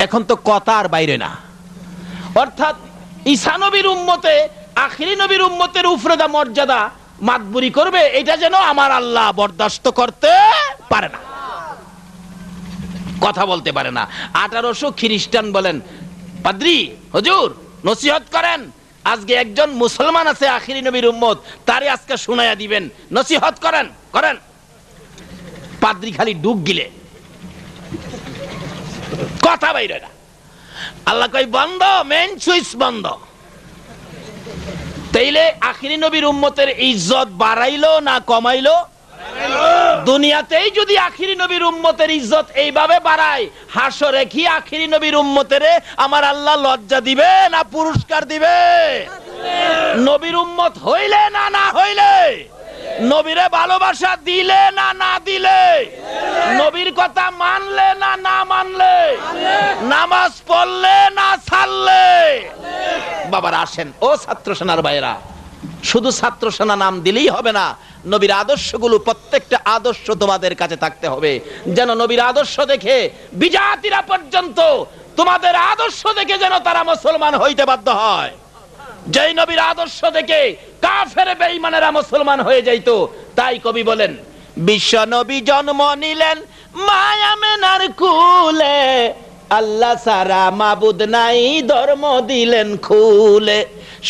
এখন তো কথা আর বাইরে না, অর্থাৎ ঈসা নবীর উম্মতে আখিরি নবীর উম্মতের উপরে দা মর্যাদা মাতবুরি করবে, এটা যেন আমার আল্লাহ বরদাস্ত করতে পারে না, কথা বলতে পারে না। 1800 খ্রিস্টান বলেন, পাদ্রী হুজুর নসিহত করেন, আজকে একজন মুসলমান আছে আখিরি নবীর উম্মত, তারে আজকে শুনাইয়া দিবেন, নসিহত করেন করেন। পাদ্রী খালি ডুব গিলে, কথা বাইরে না। আল্লাহ কই বন্ধ, মেন সুইচ বন্ধ। তাইলে আখিরি নবীর উম্মতের ইজ্জত বাড়াইলো না কমাইলো? দুনিয়াতেই যদি আখিরি নবীর উম্মতের ইজ্জত এইভাবে বাড়ায়, হাসরে কি আখিরি নবীর উম্মতেরে আমার আল্লাহ লজ্জা দিবে না পুরস্কার দিবে? নবীর উম্মত হইলে না না হইলে, নবীরে ভালোবাসা দিলে না না দিলে, নবীর কথা মানলে না না মানলে, নামাজ পড়লে না ছাড়লে। বাবার আসেন ও ছাত্র সেনার ভাইরা, শুধু ছাত্র সেনা নাম দিলেই হবে না, নবীর আদর্শগুলো প্রত্যেকটা আদর্শ তোমাদের কাছে থাকতে হবে, যেন নবীর আদর্শ দেখে বিজাতিরা পর্যন্ত তোমাদের আদর্শ দেখে যেন তারা মুসলমান হইতে বাধ্য হয়। যেই নবীর আদর্শ দেখে কাফের বেঈমানেরা মুসলমান হয়ে যাইতো। তাই কবি বলেন, বিশ্ব নবী জন্ম নিলেন মায়া মেনার কুলে, আল্লাহ সারা মাবুদ নাই ধর্ম দিলেন খুলে,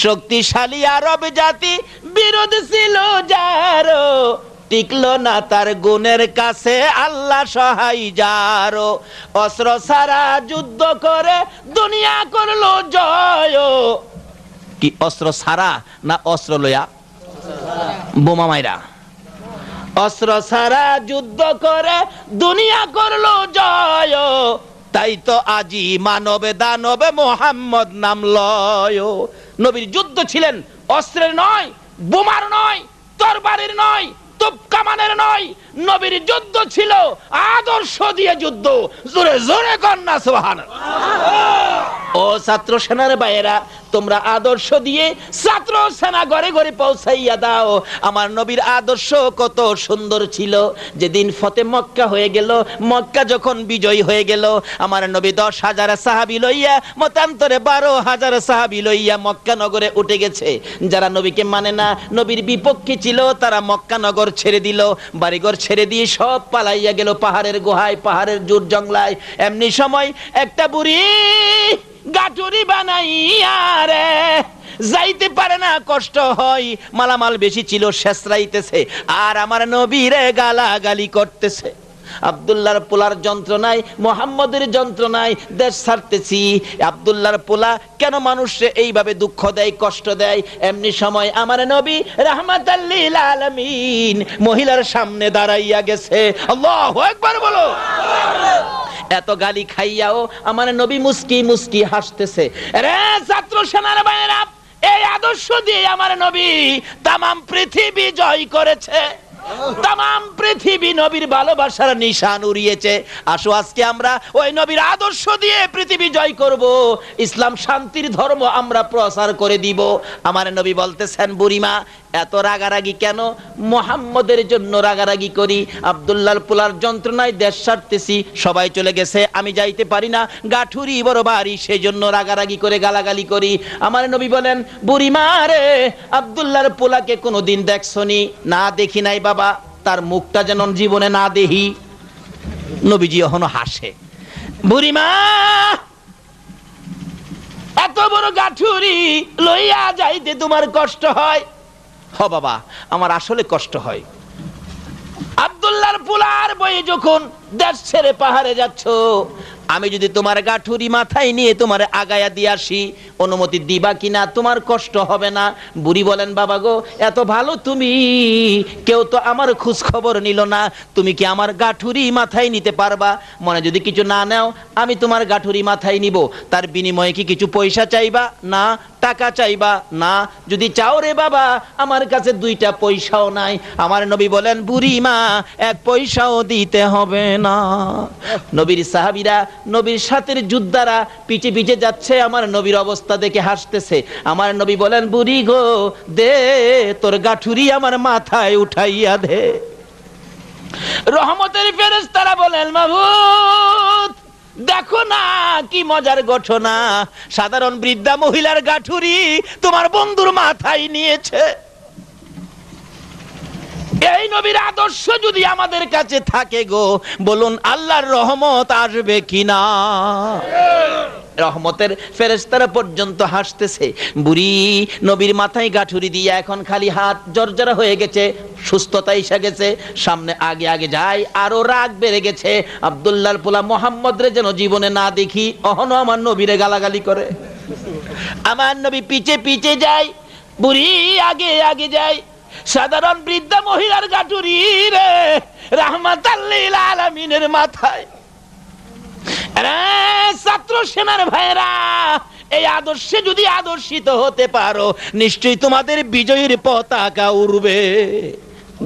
শক্তিশালী আরব জাতি বিরোধ ছিল যারো, টিকলো না তার গুণের কাছে আল্লাহ সহায় যারো, অস্ত্র ছাড়া যুদ্ধ করে দুনিয়া করলো জয়। কি অস্ত্র ছাড়া না অস্ত্র লইয়া? বোমা মাইরা। অস্ত্র ছাড়া যুদ্ধ করে দুনিয়া করলো জয়, তাই তো আজি মানবে দানবে মোহাম্মদ নাম লয়। নবীর যুদ্ধ ছিলেন অস্ত্রের নয়, বোমার নয়, তরবারির নয়, তোপ কামানের নয়, নবীর যুদ্ধ ছিল আদর্শ দিয়ে যুদ্ধ। জোরে জোরে কন্যা সুবহানাল্লাহ। ও ছাত্র সেনার ভাইয়েরা, তোমরা আদর্শ দিয়ে ছাত্র সেনা ঘরে ঘরে পৌঁছাইয়া দাও। আমার নবীর আদর্শ কত সুন্দর ছিল। যেদিন ফতে মক্কা হয়ে গেল, মক্কা যখন বিজয় হয়ে গেল, আমার নবী 10,000 সাহাবী লইয়া, মতান্তরে 12,000 সাহাবী লইয়া মক্কা নগরে উঠে গেছে। যারা নবীকে মানে না, নবীর বিপক্ষে ছিল, তারা মক্কা নগর ছেড়ে দিল, বাড়িঘর ছেড়ে দিয়ে সব পালাইয়া গেল পাহাড়ের গুহায়, পাহাড়ের জুট জংলায়। এমনি সময় একটা বুড়ি গাটুরি বানাইয়া রে যাইতে পারে না, কষ্ট হয়, মালামাল বেশি ছিল, শেষরাইতেছে, আর আমার নবীরে গালাগালি করতেছে। আব্দুল্লাহর পোলার যন্ত্রণায়, মোহাম্মদের যন্ত্রণায় দেশ ছাড়তেছি। আব্দুল্লাহর পোলা কেন মানুষে এইভাবে দুঃখ দেয়, কষ্ট দেয়? এমনি সময় আমার নবী রাহমাতাল লিল আলামিন মহিলার সামনে দাঁড়াইয়া গেছে। আল্লাহু আকবার বলো। এত গালি খাইয়াও আমার নবী মুস্কি মুস্কি হাসতেছে। রে ছাত্র সেনার ভাইরা, এই আদর্শ দিয়ে আমার নবী তামাম পৃথিবী জয় করেছে, তামাম পৃথিবী নবীর ভালোবাসার নিশান উড়িয়েছে। আসো আজকে আমরা ওই নবীর আদর্শ দিয়ে পৃথিবী জয় করব, ইসলাম শান্তির ধর্ম আমরা প্রচার করে দিব। আমার নবী বলতেছেন, বুড়িমা এত রাগারাগি কেন? মুহাম্মদের জন্য রাগারাগি করি। আব্দুল্লাহর পোলার যন্ত্রণায় দেশ ছাড়তেছি, সবাই চলে গেছে, আমি যাইতে পারি না, গাঠুরি বড় বাড়ি, সেই জন্য রাগারাগি করে গালাগালি করি। আমার নবী বলেন, বুড়িমা রে, আব্দুল্লাহর পোলাকে কোনোদিন দেখছনি? না, দেখি নাই বাবা, তার মুখটা যেন জীবনে না দেখি। নবীজি এখনো হাসে। বুড়িমা এত বড় গাঠুরি লইয়া যাইতে তোমার কষ্ট হয়? হ বাবা, আমার আসলে কষ্ট হয়। আব্দুল্লাহর পোলার বয়ে যখন দেশ ছেড়ে পাহাড়ে যাচ্ছ, আমি যদি তোমার গাঠুরি মাথায় নিয়ে তোমার আগায়া দিয়ে আসি, অনুমতি দিবা কিনা? তোমার কষ্ট হবে না? বুড়ি বলেন, বাবা গো, এত ভালো তুমি, কেউ তো আমার খোঁজ খবর নিল না, তুমি কি আমার গাঠুরি মাথায় নিতে পারবা? মনে যদি কিছু না নাও, আমি তোমার গাঠুরি মাথায় নিব, তার বিনিময়ে কি কিছু পয়সা চাইবা? না। টাকা চাইবা? না। যদি চাও রে বাবা, আমার কাছে 2টা পয়সাও নাই। আমার নবী বলেন, বুড়ি মা 1 পয়সাও দিতে হবে না। নবীর সাহাবীরা, নবীর সাথের যোদ্ধারা পিছে পিছে যাচ্ছে, আমার নবীর অবস্থা দেখে হাসতেছে। আমার নবী বলেন, বুড়ি গো, দে তোর গাঠুরি আমার মাথায় উঠাইয়া দে। রহমতের ফেরেশতারা বলেন, মাবুদ দেখো না কি মজার ঘটনা, সাধারণ বৃদ্ধা মহিলার গাঠুরি তোমার বন্ধুর মাথায় নিয়েছে। এই নবীর আদর্শ যদি আমাদের কাছে থাকে গো, বলুন আল্লাহর রহমত আসবে কিনা? রহমতের ফেরেশতারা পর্যন্ত হাসতেছে। বুড়ি নবীর মাথায় গাঠুরি দিয়া এখন খালি হাত জর্জরা হয়ে গেছে, সুস্থতা এসে গেছে, সামনে আগে আগে যায়, আরো রাগ বেড়ে গেছে। আব্দুল্লাহর পোলা মোহাম্মদ রে যেন জীবনে না দেখি, অহনো আমার নবীরে গালাগালি করে। আমার নবী পিছে পিছে যায়, বুড়ি আগে আগে যায়। সাধারণ বৃদ্ধা মহিলার গাঠুরি রে রাহমাতাল লিল আলামিনের মাথায়। ছাত্র সেনার ভাইরা, এই আদর্শে যদি আদর্শিত হতে পারো, নিশ্চয়ই তোমাদের বিজয়ের পতাকা উড়বে।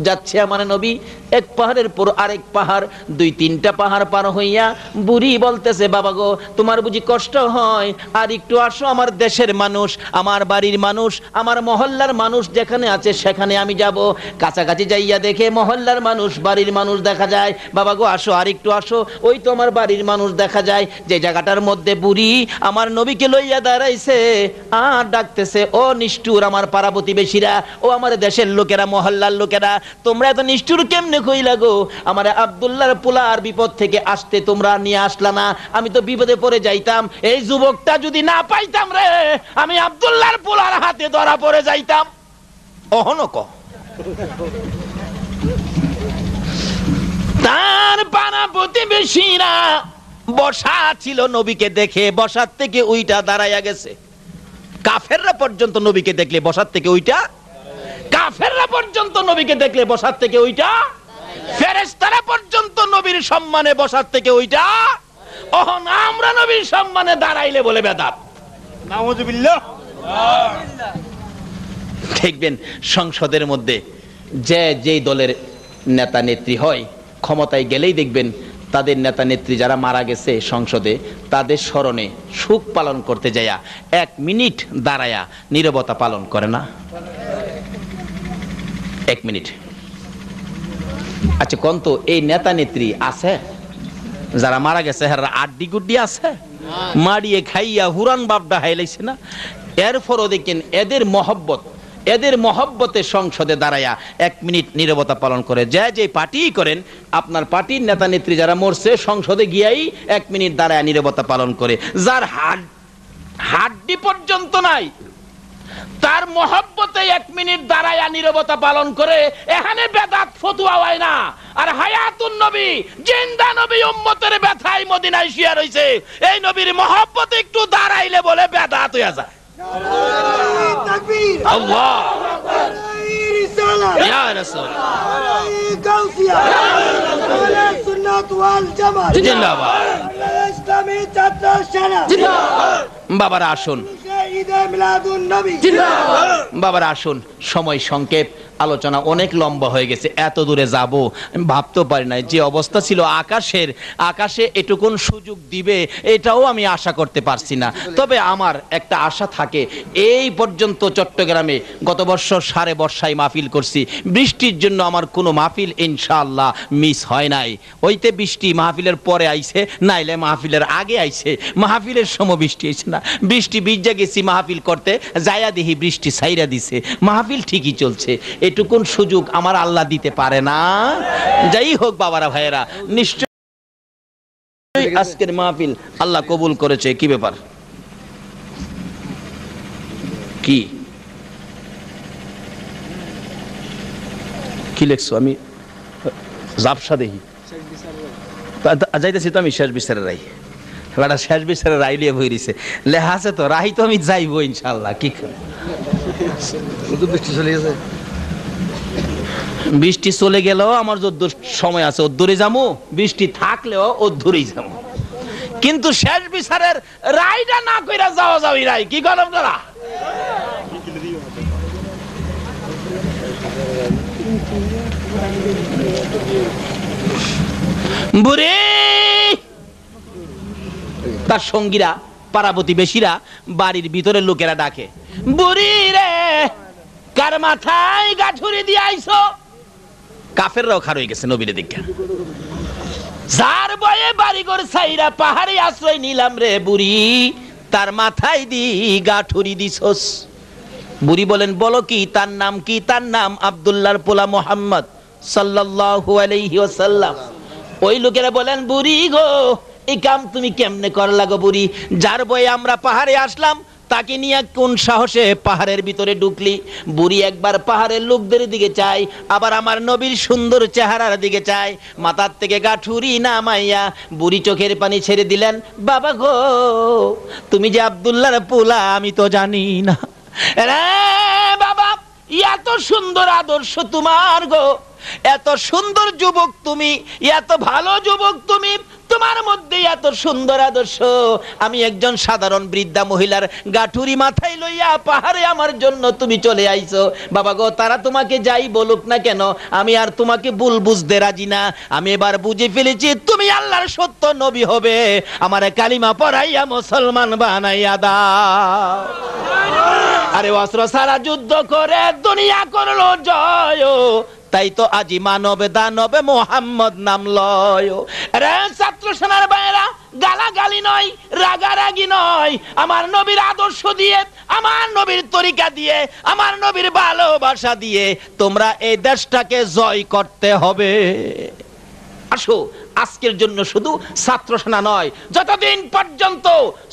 যাচ্ছে আমার নবী এক পাহাড়ের পর আরেক পাহাড়, 2-3টা পাহাড় পার হইয়া বুড়ি বলতেছে, বাবা গো, তোমার বুঝি কষ্ট হয়? আর একটু আসো, আমার দেশের মানুষ, আমার বাড়ির মানুষ, আমার মহল্লার মানুষ যেখানে আছে সেখানে আমি যাব। কাছাকাছি যাইয়া দেখে মহল্লার মানুষ, বাড়ির মানুষ দেখা যায়। বাবা গো আসো, আর একটু আসো, ওই তো আমার বাড়ির মানুষ দেখা যায়। যে জায়গাটার মধ্যে বুড়ি আমার নবীকে লইয়া দাঁড়াইছে, আর ডাকতেছে, ও নিষ্ঠুর আমার পাড়া প্রতিবেশীরা, ও আমার দেশের লোকেরা, মহল্লার লোকেরা, তোমরা এত নিষ্ঠুর কেমনে কইলা গো? আমার আব্দুল্লাহর পোলার বিপদ থেকে আসতে তোমরা নিয়ে আসলা না, আমি তো বিপদে পড়ে যাইতাম। এই যুবকটা যদি না পাইতাম রে, আমি আব্দুল্লাহর পোলার হাতে ধরা পড়ে যাইতাম। অহনক তার পাড়া প্রতিবেশীরা বসা ছিল, নবীকে দেখে বসার থেকে ওইটা দাঁড়াইয়া গেছে। কাফেররা পর্যন্ত নবীকে দেখলে বসার থেকে ওইটা, কাফেররা পর্যন্ত নবীকে দেখলে বসার থেকে ওইটা, ফেরেশতারা পর্যন্ত নবীর সম্মানে বসার থেকে ওইটা। ওহন আমরা নবীর সম্মানে দাঁড়াইলে বলে বেদাত। নাউযুবিল্লাহ। দেখবেন সংসদের মধ্যে যে যেই দলের নেতা নেত্রী হয়, ক্ষমতায় গেলেই দেখবেন তাদের নেতা নেত্রী যারা মারা গেছে সংসদে, তাদের স্মরণে শোক পালন করতে যায়া 1 মিনিট দাঁড়ায়া নীরবতা পালন করে না? 1 মিনিট। আচ্ছা কোন তো এই নেতা নেত্রী আছে যারা মারা গেছে হেরা আড্ডি গুড্ডি আছে, মাড়িয়ে খাইয়া হুরান বাপডা হাইলাইছে না? এরপরও দেখেন এদের মহব্বতে সংসদে দাঁড়ায়া 1 মিনিট নীরবতা পালন করে। যে পার্টি করেন, আপনার পার্টির নেতা নেত্রী যারা মরছে সংসদে গিয়াই 1 মিনিট দাঁড়ায়া নীরবতা পালন করে। যার হাড্ডি পর্যন্ত নাই, তার মহব্বতে 1 মিনিট দাঁড়ায়া নীরবতা পালন করে। এখানে বেদাত ফতোয়া হয় না। আর হায়াতুন নবী, জিন্দা নবী উম্মতের ব্যথায় মদিনায় শুয়ে রইছে, এই নবীর মহব্বতে একটু দাঁড়াইলে বলে বেদাত হইয়া যায়। তাকবীর, আল্লাহ রিসালাত, ইয়া রাসূল, গাউসিয়া, সুন্নাত ওয়াল জামাত, জিন্দাবাদ, ইসলামী ছাত্র সেনা, জিন্দাবাদ। বাবারা আসুন, ঈদে মিলাদুন নবী, বাবারা আসুন। সময় সংক্ষেপ, আলোচনা অনেক লম্বা হয়ে গেছে। এত দূরে যাব আমি ভাবতেও পারি নাই। যে অবস্থা ছিল আকাশে এটুকুন সুযোগ দিবে এটাও আমি আশা করতে পারছি না। তবে আমার একটা আশা থাকে, এই পর্যন্ত চট্টগ্রামে গত বছর সাড়ে বর্ষায় মাহফিল করছি। বৃষ্টির জন্য আমার কোনো মাহফিল ইনশাআল্লাহ মিস হয় নাই। ওইতে বৃষ্টি মাহফিলের পরে আইছে, নাইলে মাহফিলের আগে আইছে। মাহফিলের সময় বৃষ্টি হয়েছে না, বৃষ্টি ভিজা গেছি মাহফিল করতে, যায়া দেখি বৃষ্টি ছাইরা দিছে, মাহফিল ঠিকই চলছে। এটুকুন সুযোগ আমার আল্লাহ দিতে পারে না? যাই হোক বাবারা ভাইয়েরা, নিশ্চয় আজকের মাহফিল আল্লাহ কবুল করেছে। কি ব্যাপার? কি কি লেখছো? আমি জাবসা দেখি যাইতেছি তো, আমি শেষ বিচারের রাই, বেটা শেষ বিচারের রাই লিয়ে বই দিছে, লেখা আছে তো রাই, তো আমি যাইবো ইনশাল্লাহ। কি বৃষ্টি চলে গেছে, বৃষ্টি চলে গেলেও আমার যদ্দূর সময় আছে ওদ্দূরে যাবো, বৃষ্টি থাকলেও ওদ্দূরেই যাবো। কিন্তু শেষ বিচারের রায়টা না কইরা যাওয়া যাবি রাই। কি করেন আপনারা? বুড়ি তার সঙ্গীরা, পাড়া প্রতিবেশীরা, বাড়ির ভিতরে লোকেরা ডাকে, বুড়ি রে কার মাথায় গাঠুরি দিয়ে আইছো? কাফেররাও খার হয়ে গেছে নবীর দিকে। যার বয়ে বাড়িঘর ছাইরা পাহাড়ে আশ্রয় নিলাম রে বুড়ি, তার মাথায় দি গাঠুরি দিছস। বুড়ি বলেন, বলো কি তার নাম কি? তার নাম আব্দুল্লাহর পোলা মুহাম্মদ সাল্লাল্লাহু আলাইহি ওয়াসাল্লাম। ওই লোকেরা বলেন, বুড়ি গো এই কাম তুমি কেমনে করলা গো বুড়ি? যার বয়ে আমরা পাহাড়ে আসলাম তাকে নিয়ে কোন সাহসে পাহাড়ের ভিতরে ঢুকলি? বুড়ি একবার পাহাড়ের লোকদের দিকে চাই, আবার আমার নবীর সুন্দর চেহারার দিকে চাই, মাথার থেকে গাঠুরি নামাইয়া বুড়ি চোখের পানি ছেড়ে দিলেন, বাবা গো তুমি যে আব্দুল্লাহর পোলা আমি তো জানি না রে বাবা। এত সুন্দর আদর্শ তোমার গো, এত সুন্দর যুবক তুমি, এত ভালো যুবক তুমি, তোমার মধ্যে এত সুন্দর আদর্শ। আমি একজন সাধারণ বৃদ্ধা মহিলার গাঠুরি মাথায় লইয়া পাহাড়ে আমার জন্য তুমি চলে আইছো। বাবা গো তারা তোমাকে যাই বলুক না কেন, আমি আর তোমাকে ভুল বুঝতে রাজি না। আমি এবার বুঝে ফেলেছি তুমি আল্লাহর সত্য নবী হবে, আমারে কালিমা পড়াইয়া মুসলমান বানাইয়া দাও। আরে অস্ত্র সারা যুদ্ধ করে দুনিয়া করলো জয়, তাই তো আজি মানবে দানবে মোহাম্মদ নাম লয়। রে ছাত্র সেনার বাইরা, গালাগালি নয়, রাগারাগি নয়, আমার নবীর আদর্শ দিয়ে, আমার নবীর তরিকা দিয়ে, আমার নবীর ভালোবাসা দিয়ে তোমরা এই দেশটাকে জয় করতে হবে। আসো, আজকের জন্য শুধু ছাত্র সেনা নয়, যতদিন পর্যন্ত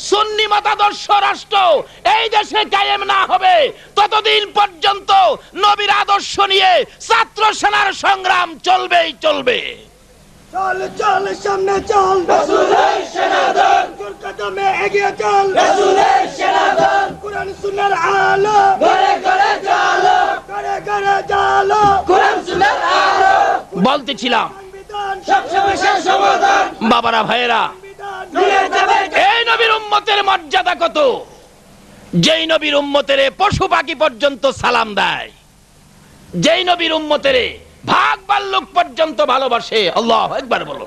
সুন্নি মতাদর্শ রাষ্ট্র এই দেশে কায়েম না হবে ততদিন পর্যন্ত নবীর আদর্শ নিয়ে ছাত্র সেনার সংগ্রাম চলবেই চলবে। চল চল সামনে চল, রাসূলের সেনাদল, তোর কদমে এগিয়ে চল, রাসূলের সেনাদল, কুরআন সুন্নাহর আলো ঘরে ঘরে জ্বালো, ঘরে ঘরে জ্বালো, কুরআন সুন্নাহর আলো। বলতেছিলাম সবসময় শেষ সমাধান। বাবারা ভাইয়েরা, এই নবীর উম্মতের মর্যাদা কত! যেই নবীর উম্মতের পশু পাখি পর্যন্ত সালাম দেয়, যেই নবীর উম্মতের ভাগ ভাল্লুক পর্যন্ত ভালোবাসে। আল্লাহু আকবার বলো।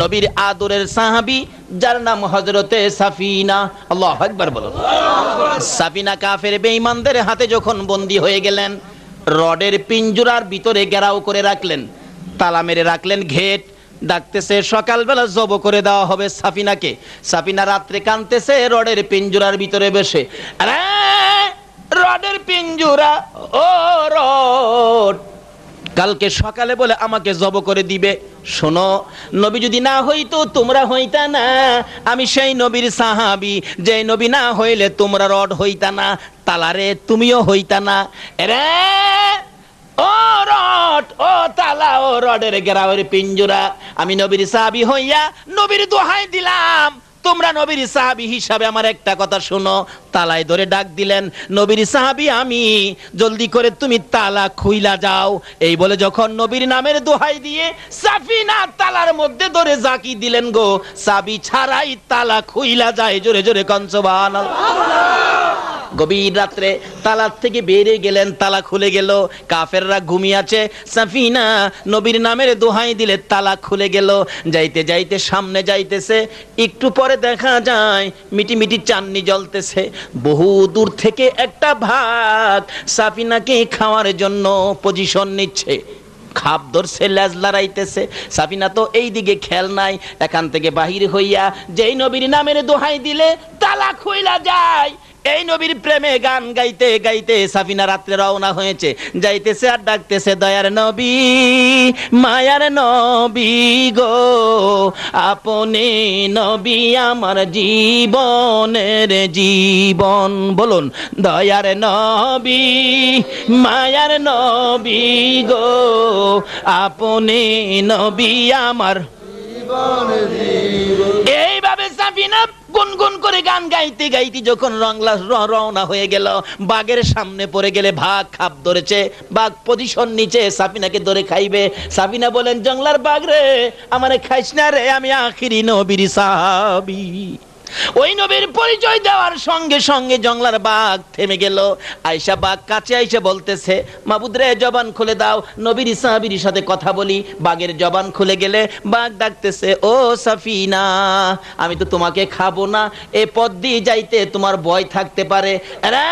নবীর আদরের সাহাবী যার নাম হযরতে সাফিনা। আল্লাহু আকবার বলো। সাফিনা কাফের বেঈমানদের হাতে যখন বন্দী হয়ে গেলেন, রডের পিঞ্জরার ভিতরে ঘেরাও করে রাখলেন, তালা মেরে রাখলেন, ঘেট ডাকতেছে, সকালবেলা জব করে দেওয়া হবে সাফিনাকে। সাফিনা রাত্রে কাঁদতেছে রডের পিঞ্জরার ভিতরে বসে। আরে রডের পিঞ্জরা, ও রড, কালকে সকালে বলে আমাকে জব করে দিবে। শোনো, নবী যদি না হইতো তোমরা হইতা না। আমি সেই নবীর সাহাবী, যে নবী না হইলে তোমরা রড হইতা না, তালারে তুমিও হইতা না। রে ও রড, ও তালা, ও রডের ঘেরাওয়ের পিঞ্জরা, আমি নবীর সাহাবী হইয়া নবীর দোহাই দিলাম, তোমরা নবীর সাহাবী হিসাবে আমার একটা কথা শোনো। তালায় ধরে ডাক দিলেন, নবীর সাহাবী আমি, জলদি করে তুমি তালা খুইলা যাও। এই বলে যখন নবীর নামের দোহাই দিয়ে সাফিনা তালার মধ্যে ধরে জাকি দিলেন গো, চাবি ছাড়াই তালা খুইলা যায়। জোরে জোরে কোন সুবহানাল্লাহ। গভীর রাত্রে তালার থেকে বেরিয়ে গেলেন, তালা খুলে গেল, কাফেররা ঘুমিয়ে আছে। সাফিনা নবীর নামের দোহাই দিলে তালা খুলে গেল। যাইতে যাইতে সামনে যাইতেছে, একটু পরে দেখা যায় মিটি মিটি চাননি জ্বলতেছে। বহু দূর থেকে একটা ভাগ সাফিনাকে খাওয়ার জন্য পজিশন নিচ্ছে, খাপ ধরছে, লেজ লড়াইতেছে। সাফিনা তো এই দিকে খেয়াল নাই, এখান থেকে বাহির হইয়া যেই নবীর নামের দোহাই দিলে তালা খুইলা যায়, এই নবীর প্রেমে গান গাইতে গাইতে সাফিনা রাত্রে রওনা হয়েছে। যাইতেছে আর ডাকতেছে, দয়ার নবী, মায়ার নবী গো, আপনি নবী আমার জীবনের জীবন। বলুন, দয়ার নবী, মায়ার নবী গো, আপনি নবী আমার জীবনের জীবন। এইভাবে সাফিনা গুনগুন করে গান গাইতে গাইতে যখন রওনা হয়ে গেল, বাঘের সামনে পড়ে গেলে ভাগ খাপ ধরেছে, বাঘ পজিশন নিচে সাফিনাকে ধরে খাইবে। সাফিনা বলেন, জংলার বাঘ রে, আমারে খাইস না রে, আমি আখিরি নবীর সাহাবী। ওই নবীর পরিচয় দেওয়ার সঙ্গে সঙ্গে জংলার বাঘ থেমে গেল। আয়েশা বাঘ কাছে আইসা বলতেছে, মাবুদ রে, জবান খুলে দাও, নবীর সাহাবীর সাথে কথা বলি। বাঘের জবান খুলে গেলে বাঘ ডাকতেছে, ও সাফিনা, আমি তো তোমাকে খাবো না, এ পথ দিয়ে যাইতে তোমার ভয় থাকতে পারে। রে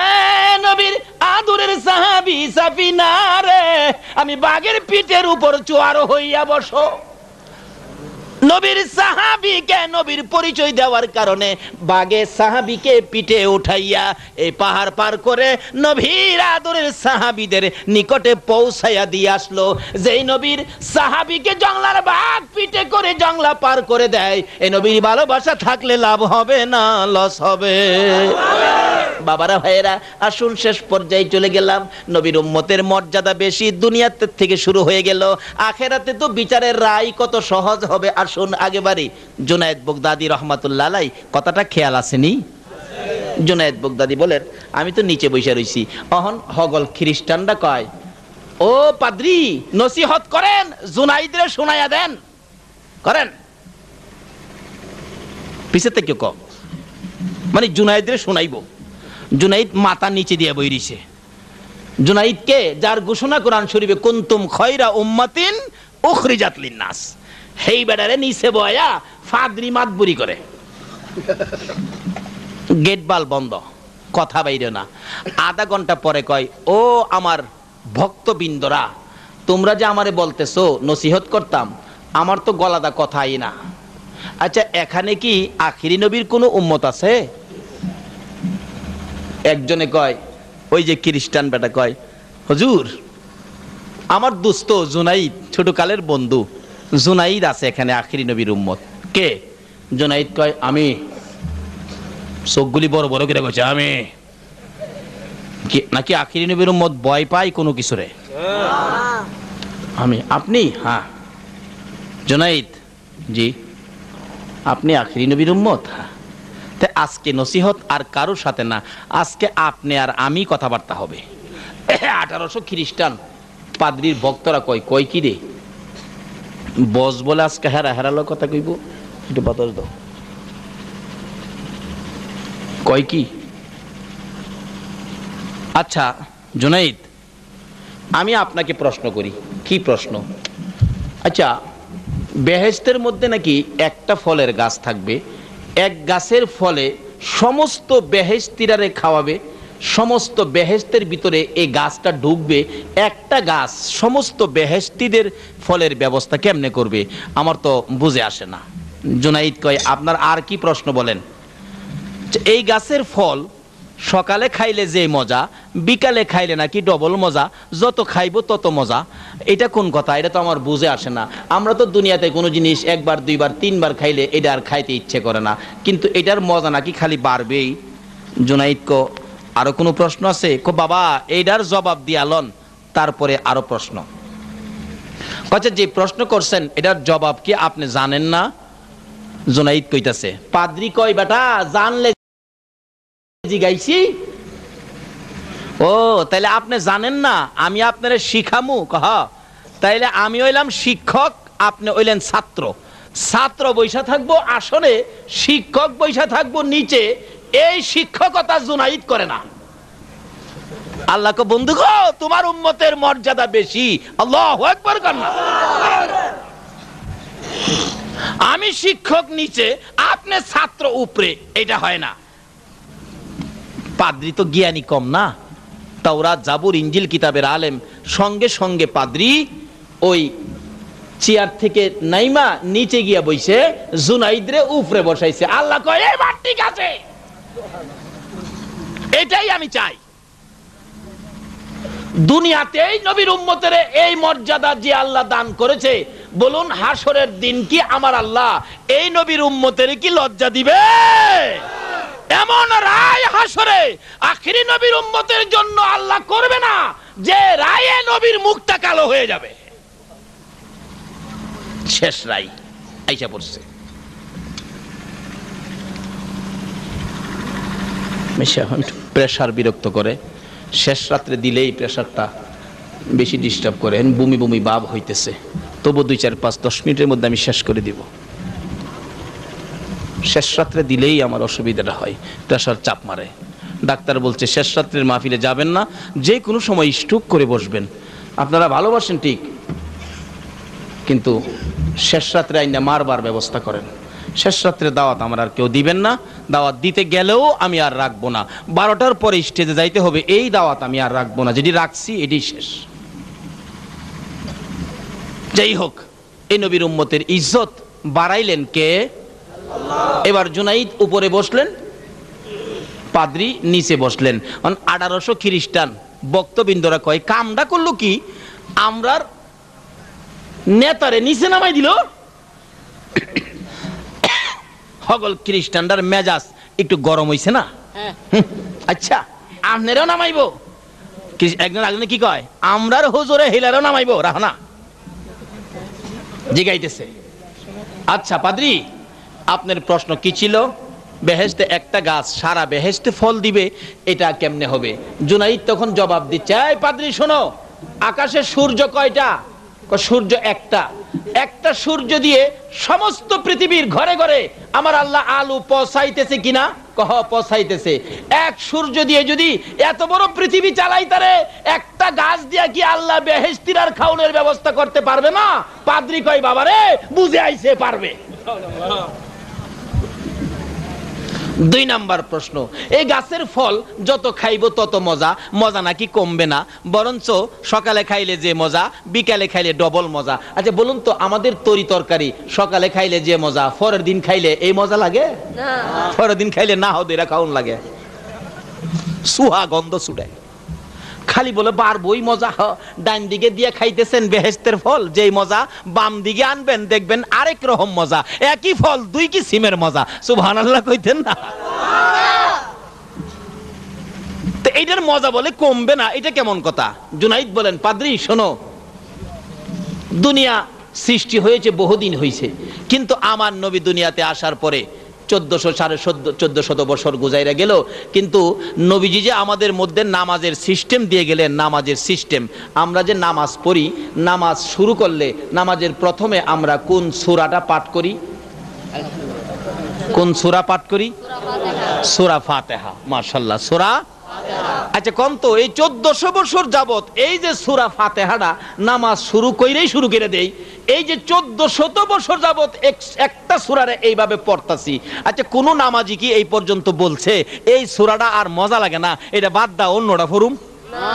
নবীর আদরের সাহাবী সাফিনা রে, আমি বাঘের পিঠের উপর চোয়ার হইয়া বসো। নবীর সাহাবীকে নবীর পরিচয় দেওয়ার কারণে বাগে সাহাবীকে পিঠে উঠাইয়া এই পাহাড় পার করে নবীর আদরের সাহাবীদের নিকটে পৌঁছাইয়া দিয়ে আসলো। যেই নবীর সাহাবীকে জংলার বাঘ পিঠে করে জংলা পার করে দেয়, এই নবীর ভালোবাসা থাকলে লাভ হবে না লস হবে? বাবারা ভাইয়েরা, আসুন শেষ পর্যায়ে চলে গেলাম। নবীর উম্মতের মর্যাদা বেশি, দুনিয়াতে থেকে শুরু হয়ে গেল, আখেরাতে তো বিচারের রায় কত সহজ হবে। আসুন আগে বাড়ি। জুনায়েদ বাগদাদী রহমাতুল্লাহ আলাইহি কথাটা খেয়াল আসেনি? জুনায়েদ বাগদাদী বলেন, আমি তো নিচে বসে রইছি, অহন হগল খ্রিস্টানরা কয়, ও পাদ্রী নসিহত করেন, জুনাইদরে শোনায়া দেন। করেন পিছে থেকে ক, মানে জুনাইদরে শোনাইব। জুনাইদ মাথা নিচে দিয়ে বই রইছে। জুনাইদকে, যার ঘোষণা কোরআন শরীফে কুনতুম খায়রা উম্মাতিন উখরিজাত লিন-নাস, হেই বেডারে নিচে বয়া ফাদরি মাতবুরি করে। গেট বাল বন্ধ, কথা বাইরে না। আধা ঘন্টা পরে কয়, ও আমার ভক্তবৃন্দরা, তোমরা যে আমারে বলতেছো নসিহত করতাম, আমার তো গলাদা কথাই না। আচ্ছা, এখানে কি আখিরি নবীর কোনো উম্মত আছে? একজনে কয়, ওই যে খ্রিস্টান বেটা কয়, হুজুর আমার দোস্ত জুনাইদ, ছোটকালের বন্ধু জুনাইদ আছে এখানে আখিরি নবীর উম্মত। কে? জুনাইদ কয়, আমি। চোখগুলি বড় বড় করে কইছে, আমি। নাকি আখিরি নবীর উম্মত ভয় পায় কোনো কিছুরে? আমি। আপনি? হ্যাঁ। জুনাইদ, জি। আপনি আখিরি নবীর উম্মত? হ্যাঁ। আজকে নসিহত আর কারোর সাথে না, আজকে আপনি আর আমি কথাবার্তা হবে। 1800 খ্রিস্টান পাদ্রীর ভক্তরা কয় কি রে বস বলে আজকে হেরালো কথা কইব, একটু বাতাস দাও। কয় কি? আচ্ছা জুনাইদ, আমি আপনাকে প্রশ্ন করি, কি প্রশ্ন? আচ্ছা, বেহেশতের মধ্যে নাকি একটা ফলের গাছ থাকবে, এক গাছের ফলে সমস্ত বেহেশতিরারে খাওয়াবে, সমস্ত বেহেশতের ভিতরে এই গাছটা ঢুকবে, একটা গাছ সমস্ত বেহেশতিদের ফলের ব্যবস্থা কেমনে করবে? আমার তো বুঝে আসে না। জুনাইদ কয়, আপনার আর কি প্রশ্ন বলেন। এই গাছের ফল সকালে খাইলে যে মজা, বিকালে খাইলে নাকি ডবল মজা, যত খাইবো তত মজা। এটা কোন কথা? এটা তো আমার বুঝে আসে না। আমরা তো দুনিয়াতে কোনো জিনিস একবার দুইবার তিনবার খাইলে এটা আর খাইতে ইচ্ছে করে না, কিন্তু এটার মজা নাকি খালি বাড়বেই। জুনাইদ কো, আরো কোনো প্রশ্ন আছে? কো বাবা এইটার জবাব দিয়ালন, তারপরে আরো প্রশ্ন। আচ্ছা, যে প্রশ্ন করছেন এটার জবাব কি আপনি জানেন না? জুনাইদ কইতাছে, পাদ্রী কয়, বেটা জানলে জিগাইছি। ও তাইলে আপনি জানেন না, আমি আপনারে শিখামু? কহ, তাইলে আমি হইলাম শিক্ষক, আপনি হইলেন ছাত্র। ছাত্র বৈশা থাকবো আসনে, শিক্ষক বৈশা থাকবো নিচে। এই শিক্ষকতা জুনাইদ করে না। আল্লাহ কো, বন্ধু গো, তোমার উম্মতের মর্যাদা বেশি। আল্লাহু আকবার কন্যা। আমি শিক্ষক নিচে, আপনি ছাত্র উপরে, এটা হয় না। পাদ্রী তো জ্ঞানী কম না? তাওরাত, জাবুর, ইনজিল কিতাবের আলেম। সঙ্গে সঙ্গে পাদ্রী ওই চেয়ার থেকে নাইমা নিচে গিয়া বইছে, জুনাইদরে উপরে বসাইছে। আল্লাহ কয়, এবার ঠিক আছে, এটাই আমি চাই। দুনিয়াতেই নবীর উম্মতের এই মর্যাদা যে আল্লাহ দান করেছে, বলুন হাসরের দিন কি আমার আল্লাহ এই নবীর উম্মতের কি লজ্জা দিবে? এমন রায় হাসরে আখিরি নবীর উম্মতের জন্য আল্লাহ করবে না যে রায়ে নবীর মুখটা কালো হয়ে যাবে। শেষ রায় আইসা পড়ছে। প্রেসার বিরক্ত করে, শেষ রাত্রে দিলেই প্রেসারটা বেশি ডিস্টার্ব করে, বমি বমি ভাব হইতেছে। তবু 2, 4, 5, 10 মিনিটের মধ্যে আমি শেষ করে দিব। শেষ রাত্রে দিলেই আমার অসুবিধাটা হয়, প্রেসার চাপ মারে। ডাক্তার বলছে শেষ রাত্রের মাহফিলে যাবেন না, যে কোনো সময় স্ট্রোক করে বসবেন। আপনারা ভালোবাসেন ঠিক, কিন্তু শেষ রাত্রে আইনা মারবার ব্যবস্থা করেন। শেষ রাত্রে দাওয়াত আমার আর কেউ দিবেন না, দাওয়াত দিতে গেলেও আমি আর রাখবো না। 12টার পরে স্টেজে যাইতে হবে, এই দাওয়াত আমি আর রাখবো না, যেটি রাখছি এটি শেষ। যাই হোক, এই নবীর উম্মতের ইজ্জত বাড়াইলেন কে? এবার জুনাইদ উপরে বসলেন, পাদ্রী নিচে বসলেন। 1800 খ্রিস্টান বক্তবিন্দরা কয়, কামটা করলো কি, আমরার নেতারে নিচে নামাই দিল। হগল খ্রিস্টানটার মেজাজ একটু গরম হইছে না? আচ্ছা, আপনারও নামাইবো? একজন একজন কি কয়, আমরার হুজুরে হিলারও নামাইবো? রাহনা জিগাইতেছে। আচ্ছা পাদ্রী, আপনার প্রশ্ন কি ছিল? বেহেশতে একটা গাছ সারা বেহেশতে ফল দিবে, এটা কেমনে হবে? জুনাইদ তখন জবাব দিচ্ছে, এই পাদ্রী শোনো, আকাশে সূর্য কয়টা? সূর্য একটা। একটা সূর্য দিয়ে সমস্ত পৃথিবীর ঘরে ঘরে আমার আল্লাহ আলু পৌঁছাইতেছে কিনা? কহ পৌঁছাইতেছে। এক সূর্য দিয়ে যদি এত বড় পৃথিবী চালাইতারে, একটা গাছ দিয়া কি আল্লাহ বেহেশতির আর খাওনের ব্যবস্থা করতে পারবে না? পাদ্রী কয়, বাবারে বুঝে আইছে পারবে। 2 নাম্বার প্রশ্ন, এই গাছের ফল যত খাইব তত মজা, মজা নাকি কমবে না, বরঞ্চ সকালে খাইলে যে মজা, বিকালে খাইলে ডবল মজা। আচ্ছা বলুন তো, আমাদের তরি তরকারি সকালে খাইলে যে মজা, পরের দিন খাইলে এই মজা লাগে না? পরের দিন খাইলে না হতে এরা খাওন লাগে, সুহা গন্ধ ছুটে। খালি বলে বারবই মজা। ডান দিকে দিয়ে খাইতেছেন বেহেশতের ফল, যেই মজা বাম দিকে আনবেন দেখবেন আরেক রকম মজা। একই ফল 2 কিসিমের মজা। সুবহানাল্লাহ কইতেন না? তো এইটার মজা বলে কমবে না, এটা কেমন কথা? জুনাইদ বলেন, পাদ্রী শোনো, দুনিয়া সৃষ্টি হয়েছে বহুদিন হয়েছে, কিন্তু আমার নবী দুনিয়াতে আসার পরে 1400 বছর গুজাইরা গেল, কিন্তু নবীজি যে আমাদের মধ্যে নামাজের সিস্টেম দিয়ে গেলেন, নামাজের সিস্টেম, আমরা যে নামাজ পড়ি, নামাজ শুরু করলে নামাজের প্রথমে আমরা কোন সূরাটা পাঠ করি? কোন সূরা পাঠ করি? সূরা ফাতিহা। মাশাআল্লাহ, সূরা। আচ্ছা কোন তো এই 14 1400 বছর যাবত এই যে সূরা ফাতিহাটা নামাজ শুরু করে দেই, এই যে 1400 বছর যাবত একটা সূরারে এইভাবে পড়তাছি। আচ্ছা, কোন নামাজি কি এই পর্যন্ত বলছে এই সূরাটা আর মজা লাগে না, এটা বাদ দাও অন্যটা পড়ুম? না।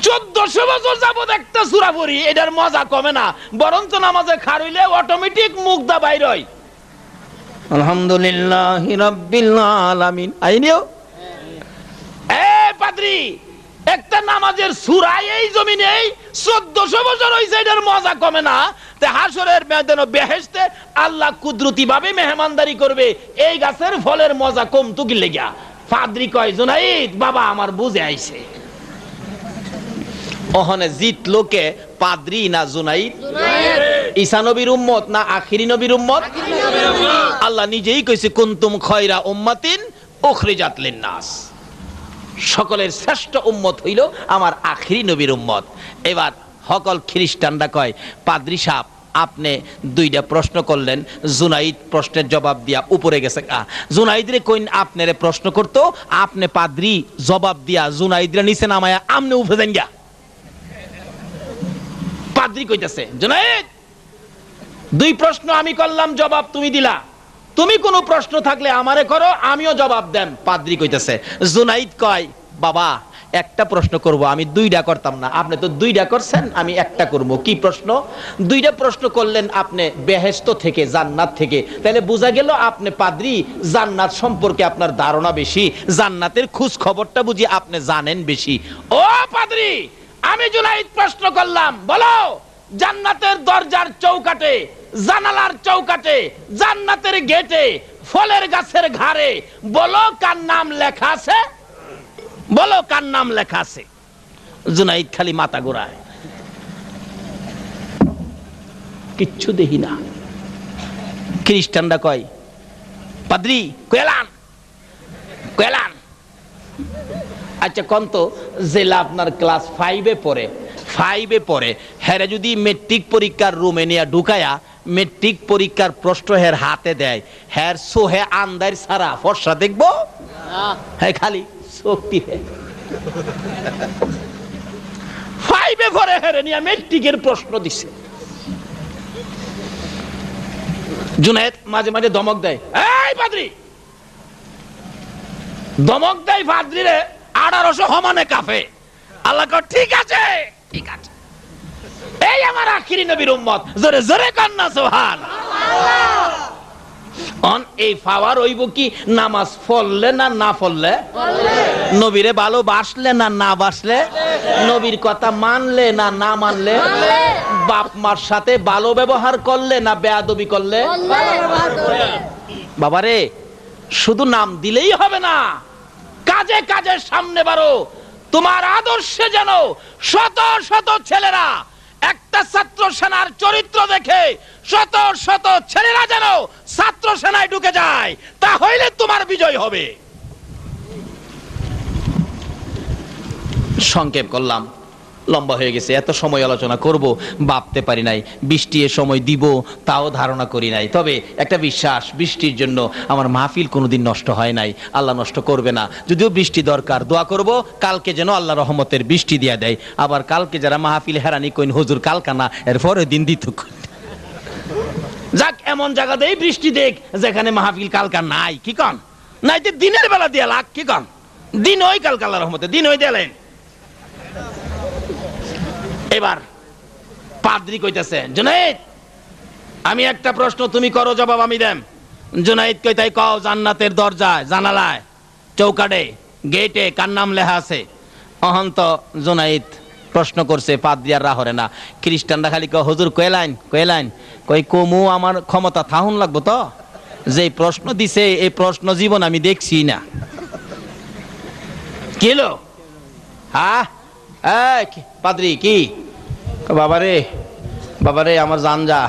1400 বছর যাবত একটা সূরা পড়ি, এটার মজা কমে না, বরঞ্চ নামাজে খাড় হইলে অটোমেটিক মুখ দা বাইর হয়, আলহামদুলিল্লাহি রাব্বিল আলামিন। আইনিও পাদ্রী, একটা নামাজের সূরা এই জমিনে 1400 বছর হইছে, এটার মজা কমে না। তে হাশরের ময়দানে বেহেশতে আল্লাহ কুদরতি ভাবে মেহমানদারি করবে, এই গাছের ফলের মজা কমতো কি লেগা? পাদ্রী কয়, জুনাইদ বাবা আমার বুঝে আইছে। ওখানে জিত লোকে পাদ্রী না জুনাইদ? ঈসা নবীর উম্মত না আখিরি নবীর উম্মত? আল্লাহ নিজেই কইছে, কুনতুম খায়রা উম্মাতিন উখরিজাত লিন-নাস, সকলের শ্রেষ্ঠ উম্মত হইল আমার আখিরি নবীর উম্মত। এবার সকল খ্রিস্টানরা কয়, পাদ্রী সাহেব আপনি দুইটা প্রশ্ন করলেন, জুনাইদ প্রশ্নের জবাব দিয়া উপরে গেছে। জুনাইদরে কইন আপনারে প্রশ্ন করতো, আপনি পাদ্রী জবাব দিয়া জুনাইদরে নিচে নামায়া আমনে উঠে যান গিয়া। পাদ্রী কইতাছে, জুনাইদ দুই প্রশ্ন আমি করলাম, জবাব তুমি দিলা, তুমি কোনো প্রশ্ন থাকলে আমারে করো, আমিও জবাব দেন। পাদ্রী কইতাছে, জুনাইদ কয়, বাবা একটা প্রশ্ন করব, আমি দুইটা করতাম না, আপনি তো দুইটা করছেন, আমি একটা করব। কি প্রশ্ন? দুইটা প্রশ্ন করলেন আপনি বেহেশত থেকে, জান্নাত থেকে, তাহলে বোঝা গেল আপনি পাদ্রী জান্নাত সম্পর্কে আপনার ধারণা বেশি, জান্নাতের খোঁজ খবরটা বুঝি আপনি জানেন বেশি। ও পাদ্রী, আমি জুনাইদ প্রশ্ন করলাম, বলো জান্নাতের দরজার চৌকাটে, জানালার চৌকাটে, জান্নাতের গেটে, ফলের গাছের ঘাড়ে বলো কার নাম লেখা আছে? বলো কার নাম লেখা আছে? জুনাইদ খালি মাথা ঘোরায়, কিচ্ছু দেখি না। খ্রিস্টানরা কয়, পাদ্রী কয়েলান কয়েলান। আচ্ছা কন্ত, জেলা আপনার ক্লাস 5-এ পড়ে, হ্যাঁ যদি মেট্রিক পরীক্ষার রুমে নিয়ে ঢুকায়া মেট্রিক পরীক্ষার প্রশ্ন হের হাতে দেয়, হ্যাঁ সোহে আন্দার সারা ফর্সা দেখবো? হ্যাঁ খালি শক্তি। 5-এ পড়ে হেরে নিয়ে মেট্রিকের প্রশ্ন দিছে। জুনায়েদ মাঝে মাঝে ধমক দেয়, এই পাদ্রী, ধমক দেয় পাদ্রী রে 1800 সমানে কাফে। আল্লাহ কয়, ঠিক আছে ঠিক আছে, এই আমার আখিরি নবীর উম্মত, জোরে জোরে কান্না সুবহানাল্লাহ। অন এই পাওয়ার হইব কি নামাজ পড়লে না না পড়লে, নবীরে ভালোবাসলে না না বাসলে, নবীর কথা মানলে না না মানলে, বাপ মার সাথে ভালো ব্যবহার করলে না বেয়াদবি করলে। বাবারে শুধু নাম দিলেই হবে না, কাজে কাজে সামনে বাড়ো। তোমার আদর্শে যেন শত শত ছেলেরা একটা ছাত্র সেনার চরিত্র দেখে শত শত ছেলেরা যেন ছাত্র সেনায় ঢুকে যায়, তাহলে তোমার বিজয় হবে। সংক্ষেপ করলাম, লম্বা হয়ে গেছে, এত সময় আলোচনা করব ভাবতে পারি নাই, বৃষ্টি এ সময় দিব তাও ধারণা করি নাই। তবে একটা বিশ্বাস, বৃষ্টির জন্য আমার মাহফিল কোনোদিন নষ্ট হয় নাই, আল্লাহ নষ্ট করবে না। যদিও বৃষ্টি দরকার, দোয়া করব কালকে যেন আল্লাহ রহমতের বৃষ্টি দিয়া দেয়। আবার কালকে যারা মাহফিল হেরানি কইন হুজুর কালকানা, এরপরে দিন দিত যাক, এমন জায়গাতেই বৃষ্টি দেখ যেখানে মাহফিল কালকা নাই, কি কন নাই, দিনের বেলা দিয়া লাগ, কি কন দিন ওই কালকা আল্লাহ রহমতে দিন ওই দিলেন। এবার পাদ্রী কইতেছে, জুনাইদ আমি একটা প্রশ্ন, তুমি করো জবাব আমি দেম। জুনাইদ কই, তাই কও, জান্নাতের দরজায়, জানালায়, চৌকাটে, গেটে কার নাম লেখা আছে? অহন্ত জুনাইদ প্রশ্ন করছে, পাদ্রী আর রাহরে না। খ্রিস্টানরা খালি কয়, হুজুর কয়লাইন কয়লাইন, কই কমু আমার ক্ষমতা থাহুন লাগবো তো, যে প্রশ্ন দিছে এই প্রশ্ন জীবন আমি দেখছি না। কিলো হ্যাঁ পাদ্রী কি? বাবারে বাবারে আমার জান যা।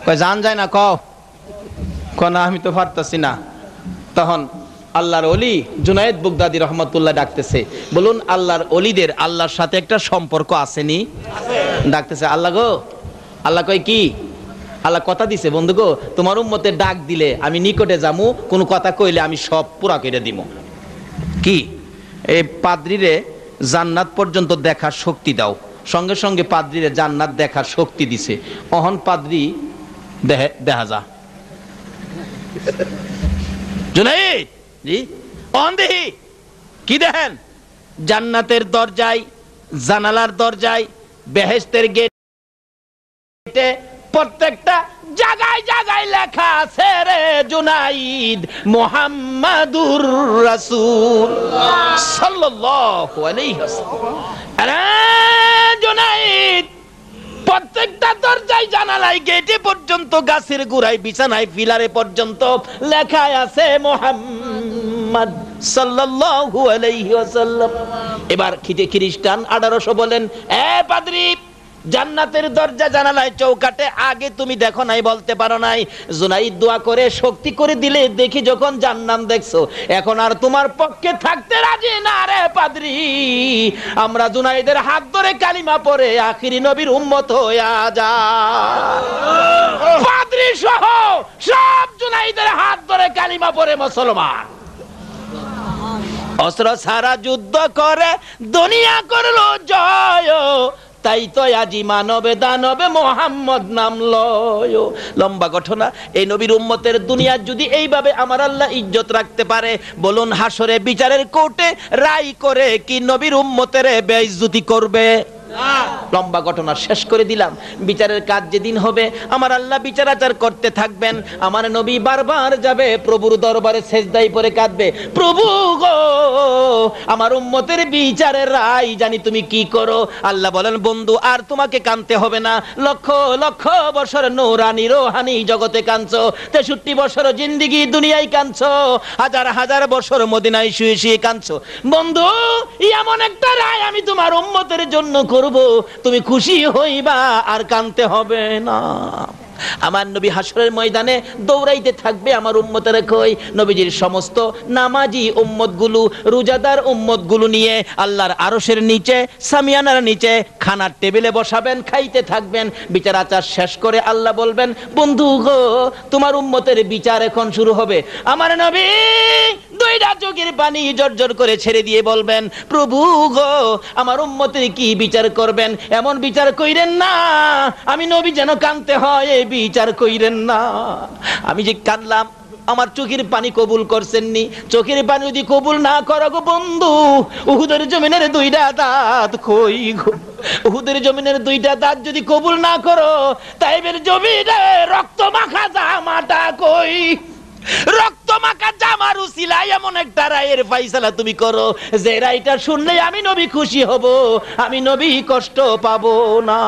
কয় জান যায় না, কও না আমি তো পারতাছি না। তখন আল্লাহর ওলি জুনায়েদ বাগদাদী রহমাতুল্লাহ ডাকতেছে, বলুন আল্লাহর ওলিদের আল্লাহর সাথে একটা সম্পর্ক আসেনি? ডাকতেছে, আল্লাহ গো। আল্লাহ কয় কি? আল্লাহ কথা দিছে, বন্ধু গো তোমার উম্মতের ডাক দিলে আমি নিকটে যামু, কোন কথা কইলে আমি সব পুরা করে দিব। কি এই পাদ্রীরে জান্নাত পর্যন্ত দেখার শক্তি দাও। সঙ্গে সঙ্গে পাদ্রীরে জান্নাত দেখার শক্তি দিছে। অহন পাদ্রী দেখা যা জুনাইদ জি অহন দেখি কি দেখেন? জান্নাতের দরজায়, জানালার দরজায়, বেহেশতের গেটে প্রত্যেকটা জায়গায় জায়গায় লেখা আছে রে জুনাইদ মুহাম্মাদুর রাসূল সাল্লাল্লাহু আলাইহি ওয়াসাল্লাম। আরে জুনাইদ, প্রত্যেকটা দরজায়, জানালায়, গেটে পর্যন্ত, গাছের গোড়ায়, বিছানায়, পিলারে পর্যন্ত লেখা আছে মুহাম্মদ সাল্লাল্লাহু আলাইহি ওয়াসাল্লাম। এবার খ্রিস্টান 1800 বলেন, এ পাদ্রী, জান্নাতের দরজা, জানালায়, চৌকাটে আগে তুমি দেখো নাই, বলতে পারো নাই। জুনাইদ দোয়া করে শক্তি করে দিলে দেখি যখন জান্নাত দেখছো, এখন আর তোমার পক্ষে থাকতে রাজি না রে পাদ্রী। আমরা জুনাইদের হাত ধরে কালিমা পড়ে আখিরি নবীর উম্মত হইয়া যা। পাদ্রী সহ সব জুনাইদের হাত ধরে কালিমা পড়ে মুসলমান। অস্ত্র ছাড়া যুদ্ধ করে দুনিয়া করলো জয়, তাই তো আজি মানবে দানবে মোহাম্মদ নাম লয়। লম্বা ঘটনা। এই নবীর উম্মতের দুনিয়া যদি এইভাবে আমার আল্লাহ ইজ্জত রাখতে পারে, বলুন হাসরে বিচারের কোর্টে রায় করে কি নবীর উম্মতের বেইজ্জতি করবে? লম্বা ঘটনা শেষ করে দিলাম। বিচারের কাজ যেদিন হবে আমার আল্লাহ বিচার আচার করতে থাকবেন। আমার নবী বারবার যাবে প্রভুর দরবারে, সেজদায় পড়ে কাঁদবে, প্রভু গো আমার উম্মতের বিচারের রায় জানি তুমি কি করো। আল্লাহ বলেন, বন্ধু আর তোমাকে কাঁদতে হবে না, লক্ষ লক্ষ বছর নূরানি রোহানি জগতে কাঁদছো, 63 বছর জিন্দিগি দুনিয়ায় কাঁদছো, হাজার হাজার বছর মদিনায় শুয়ে শুয়ে কাঁদছো। বন্ধু এমন একটা রায় আমি তোমার উম্মতের জন্য করব, তুমি খুশি হইবা, আর কাঁদতে হবে না। আমার নবী হাসরের ময়দানে দৌড়াইতে থাকবে আমার উম্মতের কই। নবীজির সমস্ত নামাজি উম্মতগুলো, রোজাদার উম্মতগুলো নিয়ে আল্লাহর আরশের নিচে, সামিয়ানার নিচে খানার টেবিলে বসাবেন, খাইতে থাকবেন। বিচার আচার শেষ করে আল্লাহ বলবেন, বন্ধু গো তোমার উম্মতের বিচার এখন শুরু হবে। আমার নবী দুইটা চোখের পানি জর্জর করে ছেড়ে দিয়ে বলবেন, প্রভু গো আমার উম্মতের কি বিচার করবেন? এমন বিচার কইরেন না আমি নবী যেন কাঁদতে হয়, বিচার কইরেন না। আমি যে কাঁদলাম আমার চোখের পানি কবুল করছেন নি? চোখের পানি যদি কবুল না করো গো বন্ধু, উহুদের জমিনের দুইটা দাঁত কই গো? উহুদের জমিনের দুইটা দাঁত যদি কবুল না করো, তাইবের জমিনে রক্ত মাখা জামাটা কই? রক্ত মাখা জামার উসিলায় এমন একটা রায়ের ফাইসালা তুমি করো যে রায়টা শুনলে আমি নবী খুশি হব, আমি নবী কষ্ট পাবো না।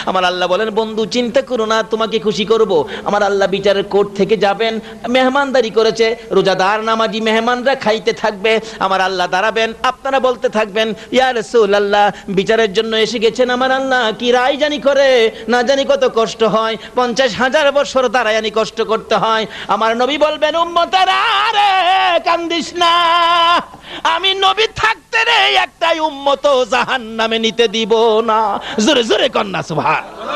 আমার আল্লাহ বলেন, বন্ধু চিন্তা করো না, তোমাকে খুশি করব। আমার আল্লাহ বিচারের কোর্ট থেকে যাবেন, মেহমানদারি করেছে, রোজাদার নামাজি মেহমানরা খাইতে থাকবে। আমার আল্লাহ দাঁড়াবেন, আপনারা বলতে থাকবেন, ইয়া রাসূলুল্লাহ বিচারের জন্য এসে গেছেন আমার আল্লাহ, কি রায় জানি করে, না জানি কত কষ্ট হয়, 50,000 বছর দাঁড়ায়ানি কষ্ট করতে হয়। আমার নবী বলবেন, উম্মতেরা রে কান্দিস না, আমি নবী থাকতে রে একটাই উম্মত জাহান্নামে নিতে দিব না। জোরে জোরে কন্যা সুবহানাল্লাহ।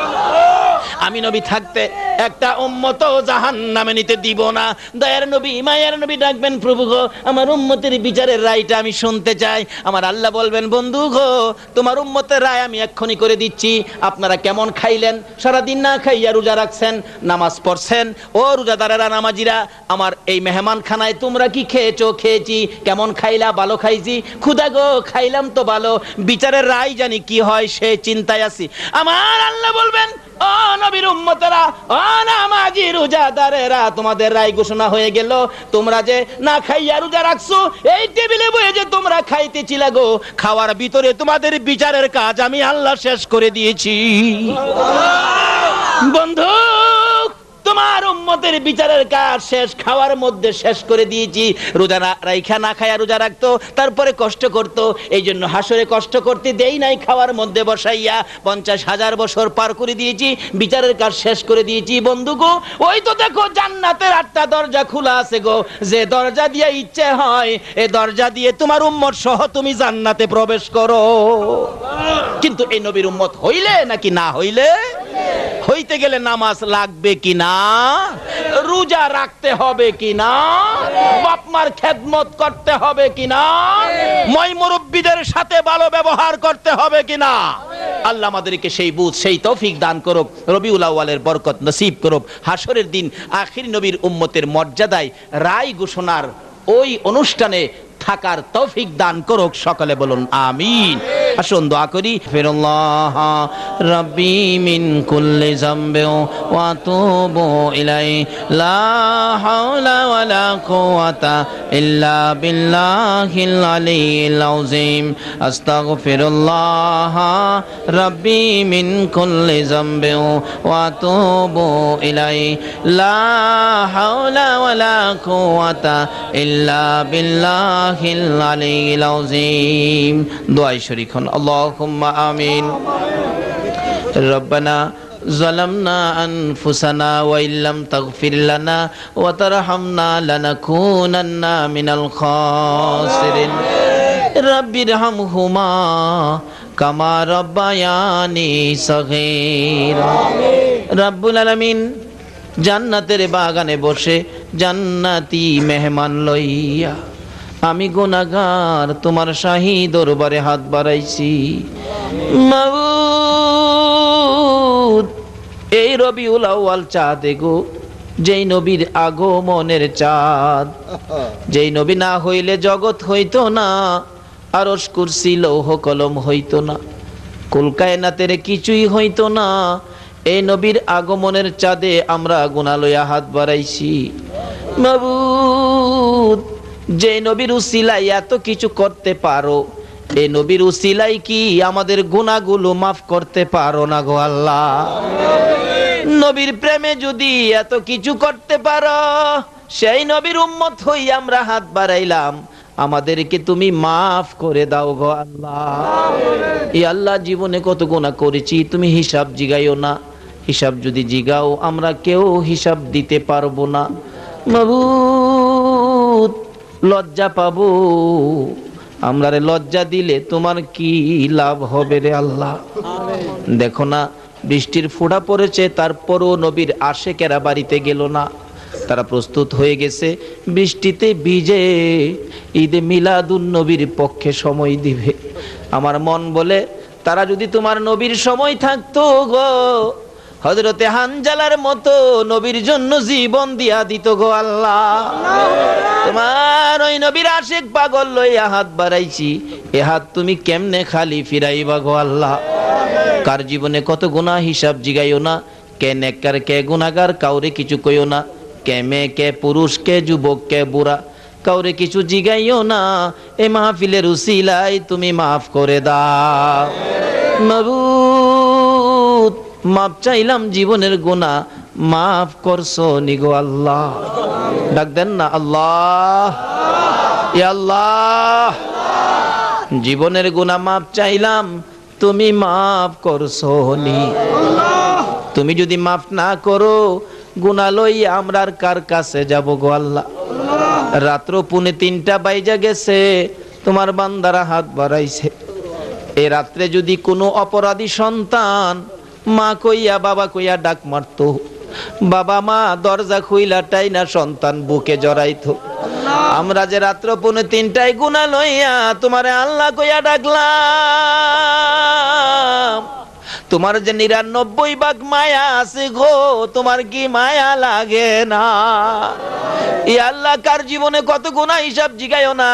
আমি নবী থাকতে একটা উম্মত জাহান্নামে নিতে দিব না। দয়ার নবী মায়ের নবী ডাকবেন, প্রভু গো আমার উম্মতের বিচারের রায়টা আমি শুনতে চাই। আমার আল্লাহ বলবেন, বন্ধু গো তোমার উম্মতের রায় আমি এক্ষুনি করে দিচ্ছি। আপনারা কেমন খাইলেন? সারাদিন না খাইয়া রোজা রাখছেন, নামাজ পড়ছেন। ও রোজাদারেরা, নামাজিরা, আমার এই মেহমান খানায় তোমরা কি খেয়েছো? খেয়েছি। কেমন খাইলা? ভালো খাইছি। খুদা গো খাইলাম তো ভালো, বিচারের রায় জানি কি হয় সে চিন্তায় আছি। আমার আল্লাহ বলবেন, ও নবীর উম্মতেরা, ও নামাজি রোজাদারেরা, তোমাদের রায় ঘোষণা হয়ে গেল। তোমরা যে না খাইয়া রোজা রাখছো, এই টেবিলে বসে যে তোমরা খাইতেছিলা গো, খাওয়ার ভিতরে তোমাদের বিচারের কাজ আমি আল্লাহ শেষ করে দিয়েছি। বন্ধু তোমার উম্মতের বিচারের কাজ শেষ, খাওয়ার মধ্যে শেষ করে দিয়েছি। রোজা রাইখা না খায়া রোজা রাখতো, তারপরে কষ্ট করতো, এই জন্য হাসরে কষ্ট করতে দেই নাই, খাওয়ার মধ্যে বসাইয়া 50,000 বছর পার করে দিয়েছি, বিচারের কাজ শেষ করে দিয়েছি। বন্ধু গো ওই তো দেখো জান্নাতের 8টা দরজা খোলা আছে গো, যে দরজা দিয়ে ইচ্ছে হয় এই দরজা দিয়ে তোমার উম্মত সহ তুমি জান্নাতে প্রবেশ করো। কিন্তু এই নবীর উম্মত হইলে নাকি না হইলে? হইতে গেলে নামাজ লাগবে কি না? রোজা রোজা রাখতে হবে কিনা, বাপ মার খেদমত করতে হবে কিনা, মই মুরব্বীদের সাথে ভালো ব্যবহার করতে হবে কিনা। আল্লাহ আমাদেরকে সেই বুঝ, সেই তৌফিক দান করুক, রবিউল আউয়ালের বরকত নসিব করুক। হাসরের দিন আখির নবীর উম্মতের মর্যাদায় রায় ঘোষণার ওই অনুষ্ঠানে থাকার তৌফিক দান করুক। সকলে বলুন আমিন। আসুন দোয়া করি। ফিরুল্লাহ রাব্বি মিন কুল্লি যামবি ওয়া তুবু ইলাই, লা হাওলা ওয়ালা কুওয়াতা ইল্লা বিল্লাহিল আলিয়্যিল আযীম। আস্তাগফিরুল্লাহ রাব্বি মিন কুল্লি যামবি ওয়া তুবু ইলাই, লা হাওলা ওয়ালা কুওয়াতা ইল্লা বিল্লাহিল আলিয়্যিল আযীম। দোয়া শরীক হন। আল্লাহুম্মা আমিন। রব্বানা যালামনা আনফুসানা ওয়া ইল্লাম তাগফির লানা ওয়া তারহামনা লানাকুনান্না মিনাল খাসিরিন। রাব্বিরহামহুমা কামা রাব্বায়ানি সগীরা। রব্বুল আলামিন জান্নাতের বাগানে বসে জান্নাতি মেহমান লইয়া আমি গুনাহগার তোমার শাহী দরবারে হাত বাড়াইছি। মাবুদ, এই রবিউল আউয়াল চাঁদে গো, যেই নবীর আগমনের চাঁদ, যেই নবী না হইলে জগৎ হইতো না, আরশ কুরসি লৌহ কলম হইতো না, কুল কায়নাতের কিছুই হইতো না। এই নবীর আগমনের চাঁদে আমরা গুনাহ লইয়া হাত বাড়াইছি। মাবুদ, যে নবীর উসিলায় এত কিছু করতে পারো, এই নবীর উসিলায় কি আমাদের গুনাহগুলো মাফ করতে পারো না গো আল্লাহ? নবীর প্রেমে যদি এত কিছু করতে পারো, সেই নবীর উম্মত হই আমরা হাত বাড়াইলাম, আমাদেরকে তুমি মাফ করে দাও গো আল্লাহ। এই আল্লাহ, জীবনে কত গুনাহ করেছি তুমি হিসাব জিগাইও না। হিসাব যদি জিগাও আমরা কেউ হিসাব দিতে পারবো না। মাবুদ, লজ্জা পাবো, আমরা রে লজ্জা দিলে তোমার কি লাভ হবে রে আল্লাহ? দেখো না, বৃষ্টির ফোঁটা পড়েছে, তারপরও নবীর আশেকেরা বাড়িতে গেল না। তারা প্রস্তুত হয়ে গেছে বৃষ্টিতে ভিজে ঈদে মিলাদুন নবীর পক্ষে সময় দিবে। আমার মন বলে তারা যদি তোমার নবীর সময় থাকতো গো, হযরতে হানজালার মতো নবীর জন্য জীবন দিয়া দিত গো আল্লাহ। তোমার ওই নবীর আশিক পাগল লইয়া হাত বাড়াইছি, এ হাত তুমি কেমনে খালি ফিরাইবা গো আল্লাহ? কার জীবনে কত গুনাহ হিসাব জিগাইও না। কে নেককার কে গুনাহগার কাউরে কিছু কইও না। কে মেয়ে কে পুরুষ কে যুবক কে বুড়া কাউরে কিছু জিগাইও না। এই মাহফিলের উসিলায় তুমি মাফ করে দাও। মাবুদ, মাপ চাইলাম জীবনের গুনাহ, মাফ করছো নিগো আল্লাহ। ডাক দেন না আল্লাহ, ইয়া আল্লাহ। জীবনের গুনাহ মাপ চাইলাম, তুমি মাফ করছো নি। তুমি যদি মাফ না করো, গুনাহ লইয়া আমরা আর কার কাছে যাব গো আল্লাহ? রাত্র 2:30 বাইজা গেছে, তোমার বান্দারা হাত বাড়াইছে। এই রাত্রে যদি কোনো অপরাধী সন্তান মা কইয়া বাবা কইয়া ডাক মারতো, বাবা মা দরজা খুইলা টাইনা সন্তান বুকে জড়াইতো। আমরা যে রাত্র 2:30 গুনাহ লইয়া তোমারে আল্লাহ কইয়া ডাকলাম, তোমার যে 99 ভাগ মায়া আছে গো, তোমার কি মায়া লাগে না? ই আল্লাহ, কার জীবনে কত গুনাহ হিসাব জিগাইও না।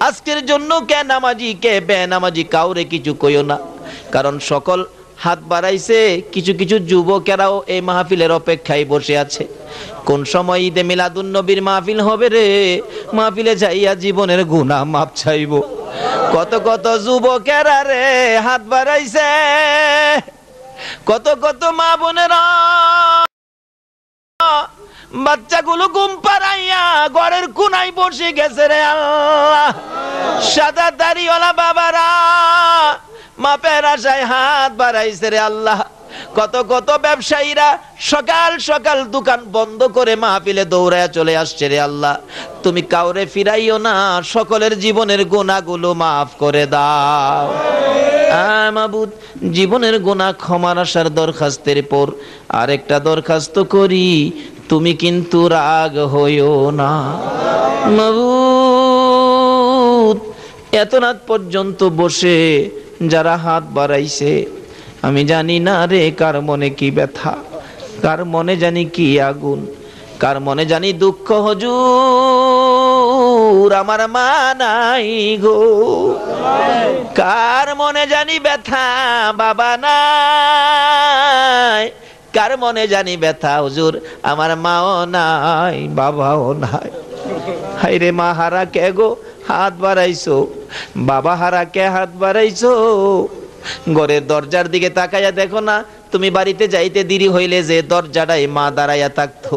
আজকের জন্য কে নামাজি কে বেনামাজি কাউরে কিছু কইও না, কারণ সকল হাত বাড়াইছে। কিছু কিছু যুবকেরাও এই মাহফিলের অপেক্ষায় বসে আছে। কোন সময় ঈদে মিলাদুন নবীর মাহফিল হবে রে? মাহফিলে যাইয়া জীবনের গুনাহ মাপ চাইবো। কত কত যুবকেরা রে হাত বাড়াইছে, কত কত মা বোনেরা বাচ্চাগুলো ঘুম পাড়াইয়া ঘরের কোনায় বসে গেছে রে আল্লাহ। সাদা দাড়িওয়ালা বাবারা মাপের আশায় হাত বাড়াইছে রে আল্লাহ। কত কত ব্যবসায়ীরা সকাল সকাল দোকান বন্ধ করে মাহফিলে দৌড়ায় চলে আসছে রে আল্লাহ। তুমি কাউরে ফিরাইও না, সকলের জীবনের গুনাহগুলো মাফ করে দাও। মাবুদ, জীবনের গুনাহ ক্ষমার আশার দরখাস্তের পর আরেকটা দরখাস্ত করি, তুমি কিন্তু রাগ হইও না। মাবুদ, এত রাত পর্যন্ত বসে যারা হাত বাড়াইছে, আমি জানি না রে কার মনে কি ব্যথা, কার মনে জানি কি আগুন, কার মনে জানি দুঃখ। হুজুর আমার মা নাই গো, কার মনে জানি ব্যথা, বাবা নাই, কার মনে জানি ব্যথা। হুজুর আমার মাও নাই, বাবাও নাই। হায়রে মা হারা কে গো হাত বাড়াইছো, বাবা হারা কে হাত বাড়াইছো। ঘরের দরজার দিকে তাকাইয়া দেখো না, তুমি বাড়িতে যাইতে দেরি হইলে যে দরজাটাই মা দাঁড়াইয়া থাকতো,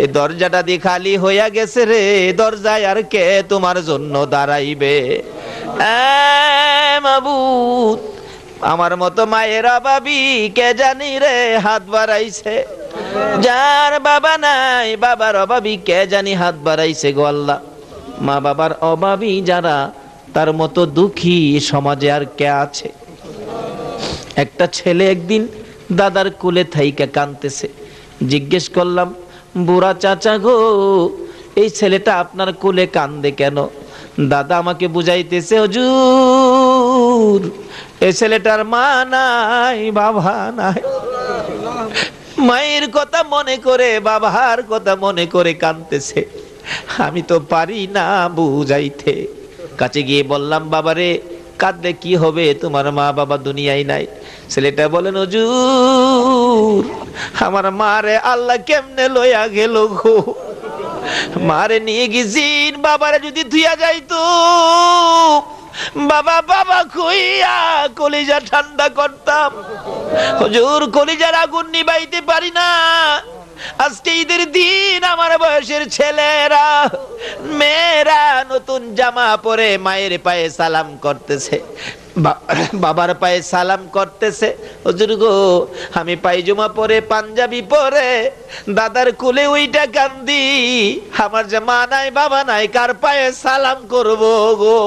এই দরজাটা দিয়ে খালি হইয়া গেছে রে। দরজায় আর কে তোমার জন্য দাঁড়াইবে? মাবুদ, আমার মতো মায়ের অভাবী কে জানি রে হাত বাড়াইছে। যার বাবা নাই, বাবার অভাবী কে জানি হাত বাড়াইছে গো আল্লাহ। মা বাবার অভাবী যারা, তার মতো দুঃখী সমাজে আর কে আছে? একটা ছেলে একদিন দাদার কোলে থাইকা কাঁদতেছে। জিজ্ঞেস করলাম, বুড়া চাচা গো, এই ছেলেটা আপনার কোলে কান্দে কেন? দাদা আমাকে বুঝাইতেছে, হুজুর এই ছেলেটার মা নাই, বাবা নাই, মায়ের কথা মনে করে, বাবার কথা মনে করে কাঁদতেছে। আমি তো পারি না বুঝাইতে। কাছে গিয়ে বললাম, বাবারে কাঁদলে কি হবে, তোমার মা বাবা দুনিয়ায় নাই। ছেলেটা বলেন, হুজুর আমার মারে আল্লাহ কেমনে লইয়া গেল গো, মারে নিয়ে গেছিন, বাবারে যদি ধুইয়া যাইতো, বাবা বাবা কইয়া কলিজা ঠান্ডা করতাম। হুজুর কলিজার আগুন নিবাইতে পারি না। আজকে ঈদের দিন আমার বয়সের ছেলেরা মেয়েরা নতুন জামা পরে মায়ের পায়ে সালাম করতেছে, বাবার পায়ে সালাম করতেছে। হুজুর গো আমি পায়জামা পরে পাঞ্জাবি পরে দাদার কোলে ওইটা কান্দি, আমার যে মা নাই বাবা নাই, কার পায়ে সালাম করব গো?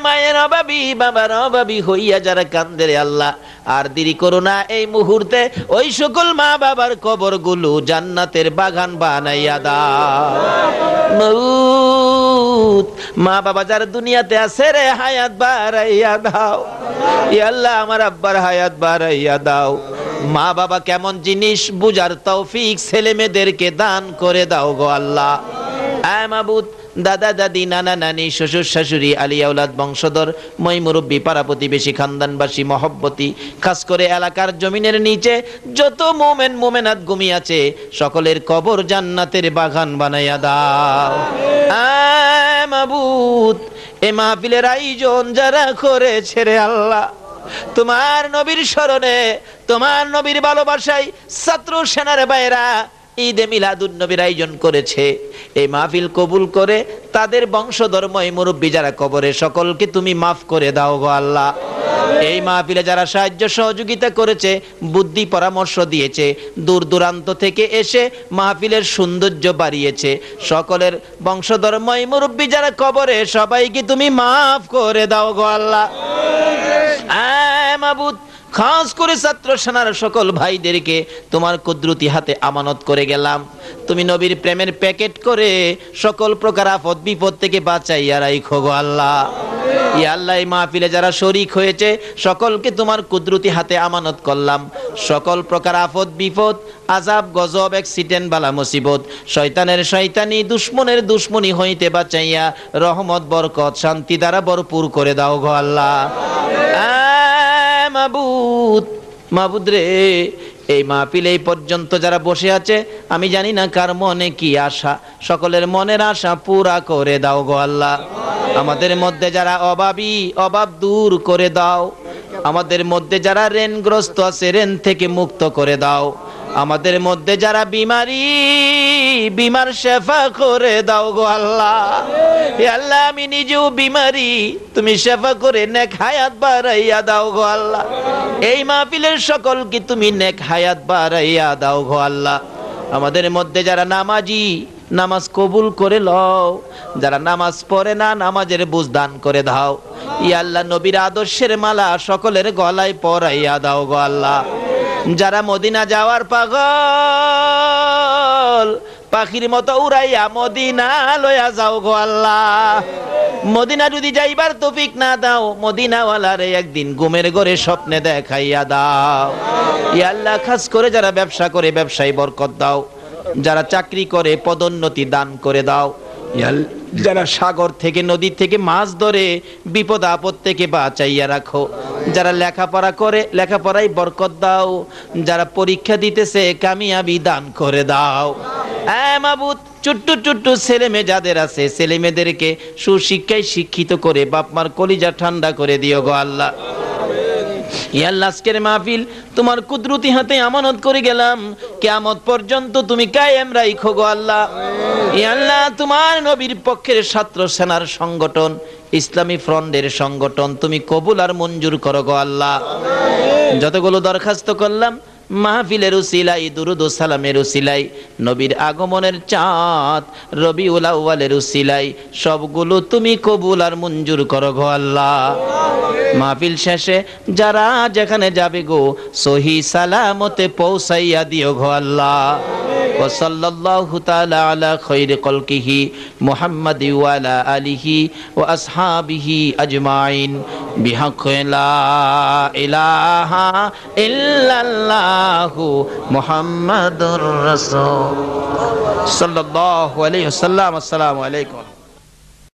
মায়ের অভাবী বাবার অভাবী হইয়া যারা কান্দে রে আল্লাহ, আর দেরি করো না, এই মুহূর্তে ওই সকল মা বাবার কবর গুলো জান্নাতের বাগান বানাইয়া দাও। মা বাবা যারা দুনিয়াতে আছে রে, হায়াত বাড়াইয়া দাও। ইয়া আল্লাহ আমার আব্বার হায়াত বাড়াইয়া দাও। মা বাবা কেমন জিনিস বুঝার তৌফিক ছেলে মেয়েদেরকে দান করে দাও গো আল্লাহ। আয় মাবুদ, দাদা দাদি নানা নানি শ্বশুর শাশুড়ি আলিয়া আওলাদ বংশধর মই মুরব্বী পাড়া প্রতিবেশী খানদানবাসী মহব্বতী, খাস করে এলাকার জমিনের নিচে যত মোমেন মোমেনাত ঘুমিয়ে আছে, সকলের কবর জান্নাতের বাগান বানাইয়া দাও। আয় মাবুদ, এ মাহফিলের আয়োজন যারা করেছে রে আল্লাহ, তোমার নবীর স্মরণে, তোমার নবীর ভালোবাসায় ছাত্র সেনার বাইরা ঈদে মিলাদুন নবীর আয়োজন করেছে, এই মাহফিল কবুল করে তাদের বংশধর্ময় মুরব্বী যারা কবরে, সকলকে তুমি মাফ করে দাও গো আল্লাহ। এই মাহফিলে যারা সাহায্য সহযোগিতা করেছে, বুদ্ধি পরামর্শ দিয়েছে, দূর দূরান্ত থেকে এসে মাহফিলের সৌন্দর্য বাড়িয়েছে, সকলের বংশধর্ময় মুরব্বী যারা কবরে, সবাইকে তুমি মাফ করে দাও গো আল্লাহ। আয় মাবুদ, খাস করে ছাত্র সেনার সকল ভাইদেরকে তোমার কুদরতি হাতে আমানত করে গেলাম। তুমি নবীর প্রেমের প্যাকেট করে সকল প্রকার আপদ বিপদ থেকে বাঁচাইয়া রাখো গো আল্লাহ। ইয়া আল্লাহ, এই মাহফিলে যারা শরীক হয়েছে সকলকে তোমার কুদরতি হাতে আমানত করলাম। সকল প্রকার আপদ বিপদ, আযাব গজব, অ্যাক্সিডেন্ট, বালা মুসিবত, শয়তানের শয়তানি, দুশমনের দুশমনি হইতে বাঁচাইয়া রহমত বরকত শান্তি দ্বারা ভরপুর করে দাও গো আল্লাহ। মাবুদ, মাবুদ রে, এই মাহফিল এই পর্যন্ত যারা বসে আছে, আমি জানি না কার মনে কি আশা, সকলের মনের আশা পুরা করে দাও গো আল্লাহ। আমাদের মধ্যে যারা অভাবী, অভাব দূর করে দাও। আমাদের মধ্যে যারা ঋণগ্রস্ত আছে, ঋণ থেকে মুক্ত করে দাও। আমাদের মধ্যে যারা বিমারি, বিমার শেফা করে দাও গো আল্লাহ। হে আল্লাহ, আমি নিজেও বিমারি, তুমি শেফা করে নেক হায়াত বাড়াইয়া দাও গো আল্লাহ। এই মাহফিলের সকলকে তুমি নেক হায়াত বাড়াইয়া দাও গো আল্লাহ। আমাদের মধ্যে যারা নামাজি, নামাজ কবুল করে লও। যারা নামাজ পড়ে না, নামাজের বুঝ দান করে দাও। ইয়া আল্লাহ, নবীর আদর্শের মালা সকলের গলায় পরাইয়া দাও গো আল্লাহ। যারা মদিনা যাওয়ার পাগল, পাখির মতো উড়াইয়া মদিনা লয়া যাও গো আল্লাহ। মদিনা যদি যাইবার তৌফিক না দাও, মদিনাওয়ালারে একদিন ঘুমের ঘরে স্বপ্নে দেখাইয়া দাও। ইয়া আল্লাহ, খাস করে যারা ব্যবসা করে ব্যবসায় বরকত দাও, যারা চাকরি করে পদোন্নতি দান করে দাও। যারা সাগর থেকে নদী থেকে মাছ ধরে বিপদ আপদ থেকে বাঁচাইয়া রাখো। যারা লেখাপড়া করে লেখাপড়ায় বরকত দাও। যারা পরীক্ষা দিতেছে কামিয়াবি দান করে দাও। মাবুদ, ছোট্ট ছোট্ট ছেলে মেয়ে যাদের আছে, ছেলে মেয়েদেরকে সুশিক্ষায় শিক্ষিত করে বাপ মার কলিজা ঠান্ডা করে দিও গো আল্লাহ। ইয়া আল্লাহ, আজকের মাহফিল তোমার কুদরতি হাতে আমানত করে গেলাম, কিয়ামত পর্যন্ত তুমি কায়েম রাখো গো আল্লাহ। ইয়া আল্লাহ, তোমার নবীর পক্ষের ছাত্র সেনার সংগঠন, ইসলামী ফ্রন্টের সংগঠন তুমি কবুল আর মঞ্জুর করো গো আল্লাহ। যতগুলো দরখাস্ত করলাম মাহফিলের উসিলাই, দুরুদ ও সালামের উসিলাই, নবীর আগমনের চাঁদ রবিউল আউয়ালের উসিলাই, সবগুলো তুমি কবুল আর মঞ্জুর করো গো আল্লাহ। মাহফিল শেষে যারা যেখানে যাবে গো সহি সালামতে পৌঁছাইয়া দিও গো আল্লাহ। ওয়া সাল্লাল্লাহু তাআলা আলা খায়রি খালকিহি মুহাম্মাদি ওয়া আলা আলিহি ওয়া আসহাবিহি আজমাইন বিহাক্কি লা ইলাহা ইল্লাল্লাহু মুহাম্মাদুর রাসূল সাল্লাল্লাহু আলাইহি ওয়াসাল্লাম। আসসালামু আলাইকুম।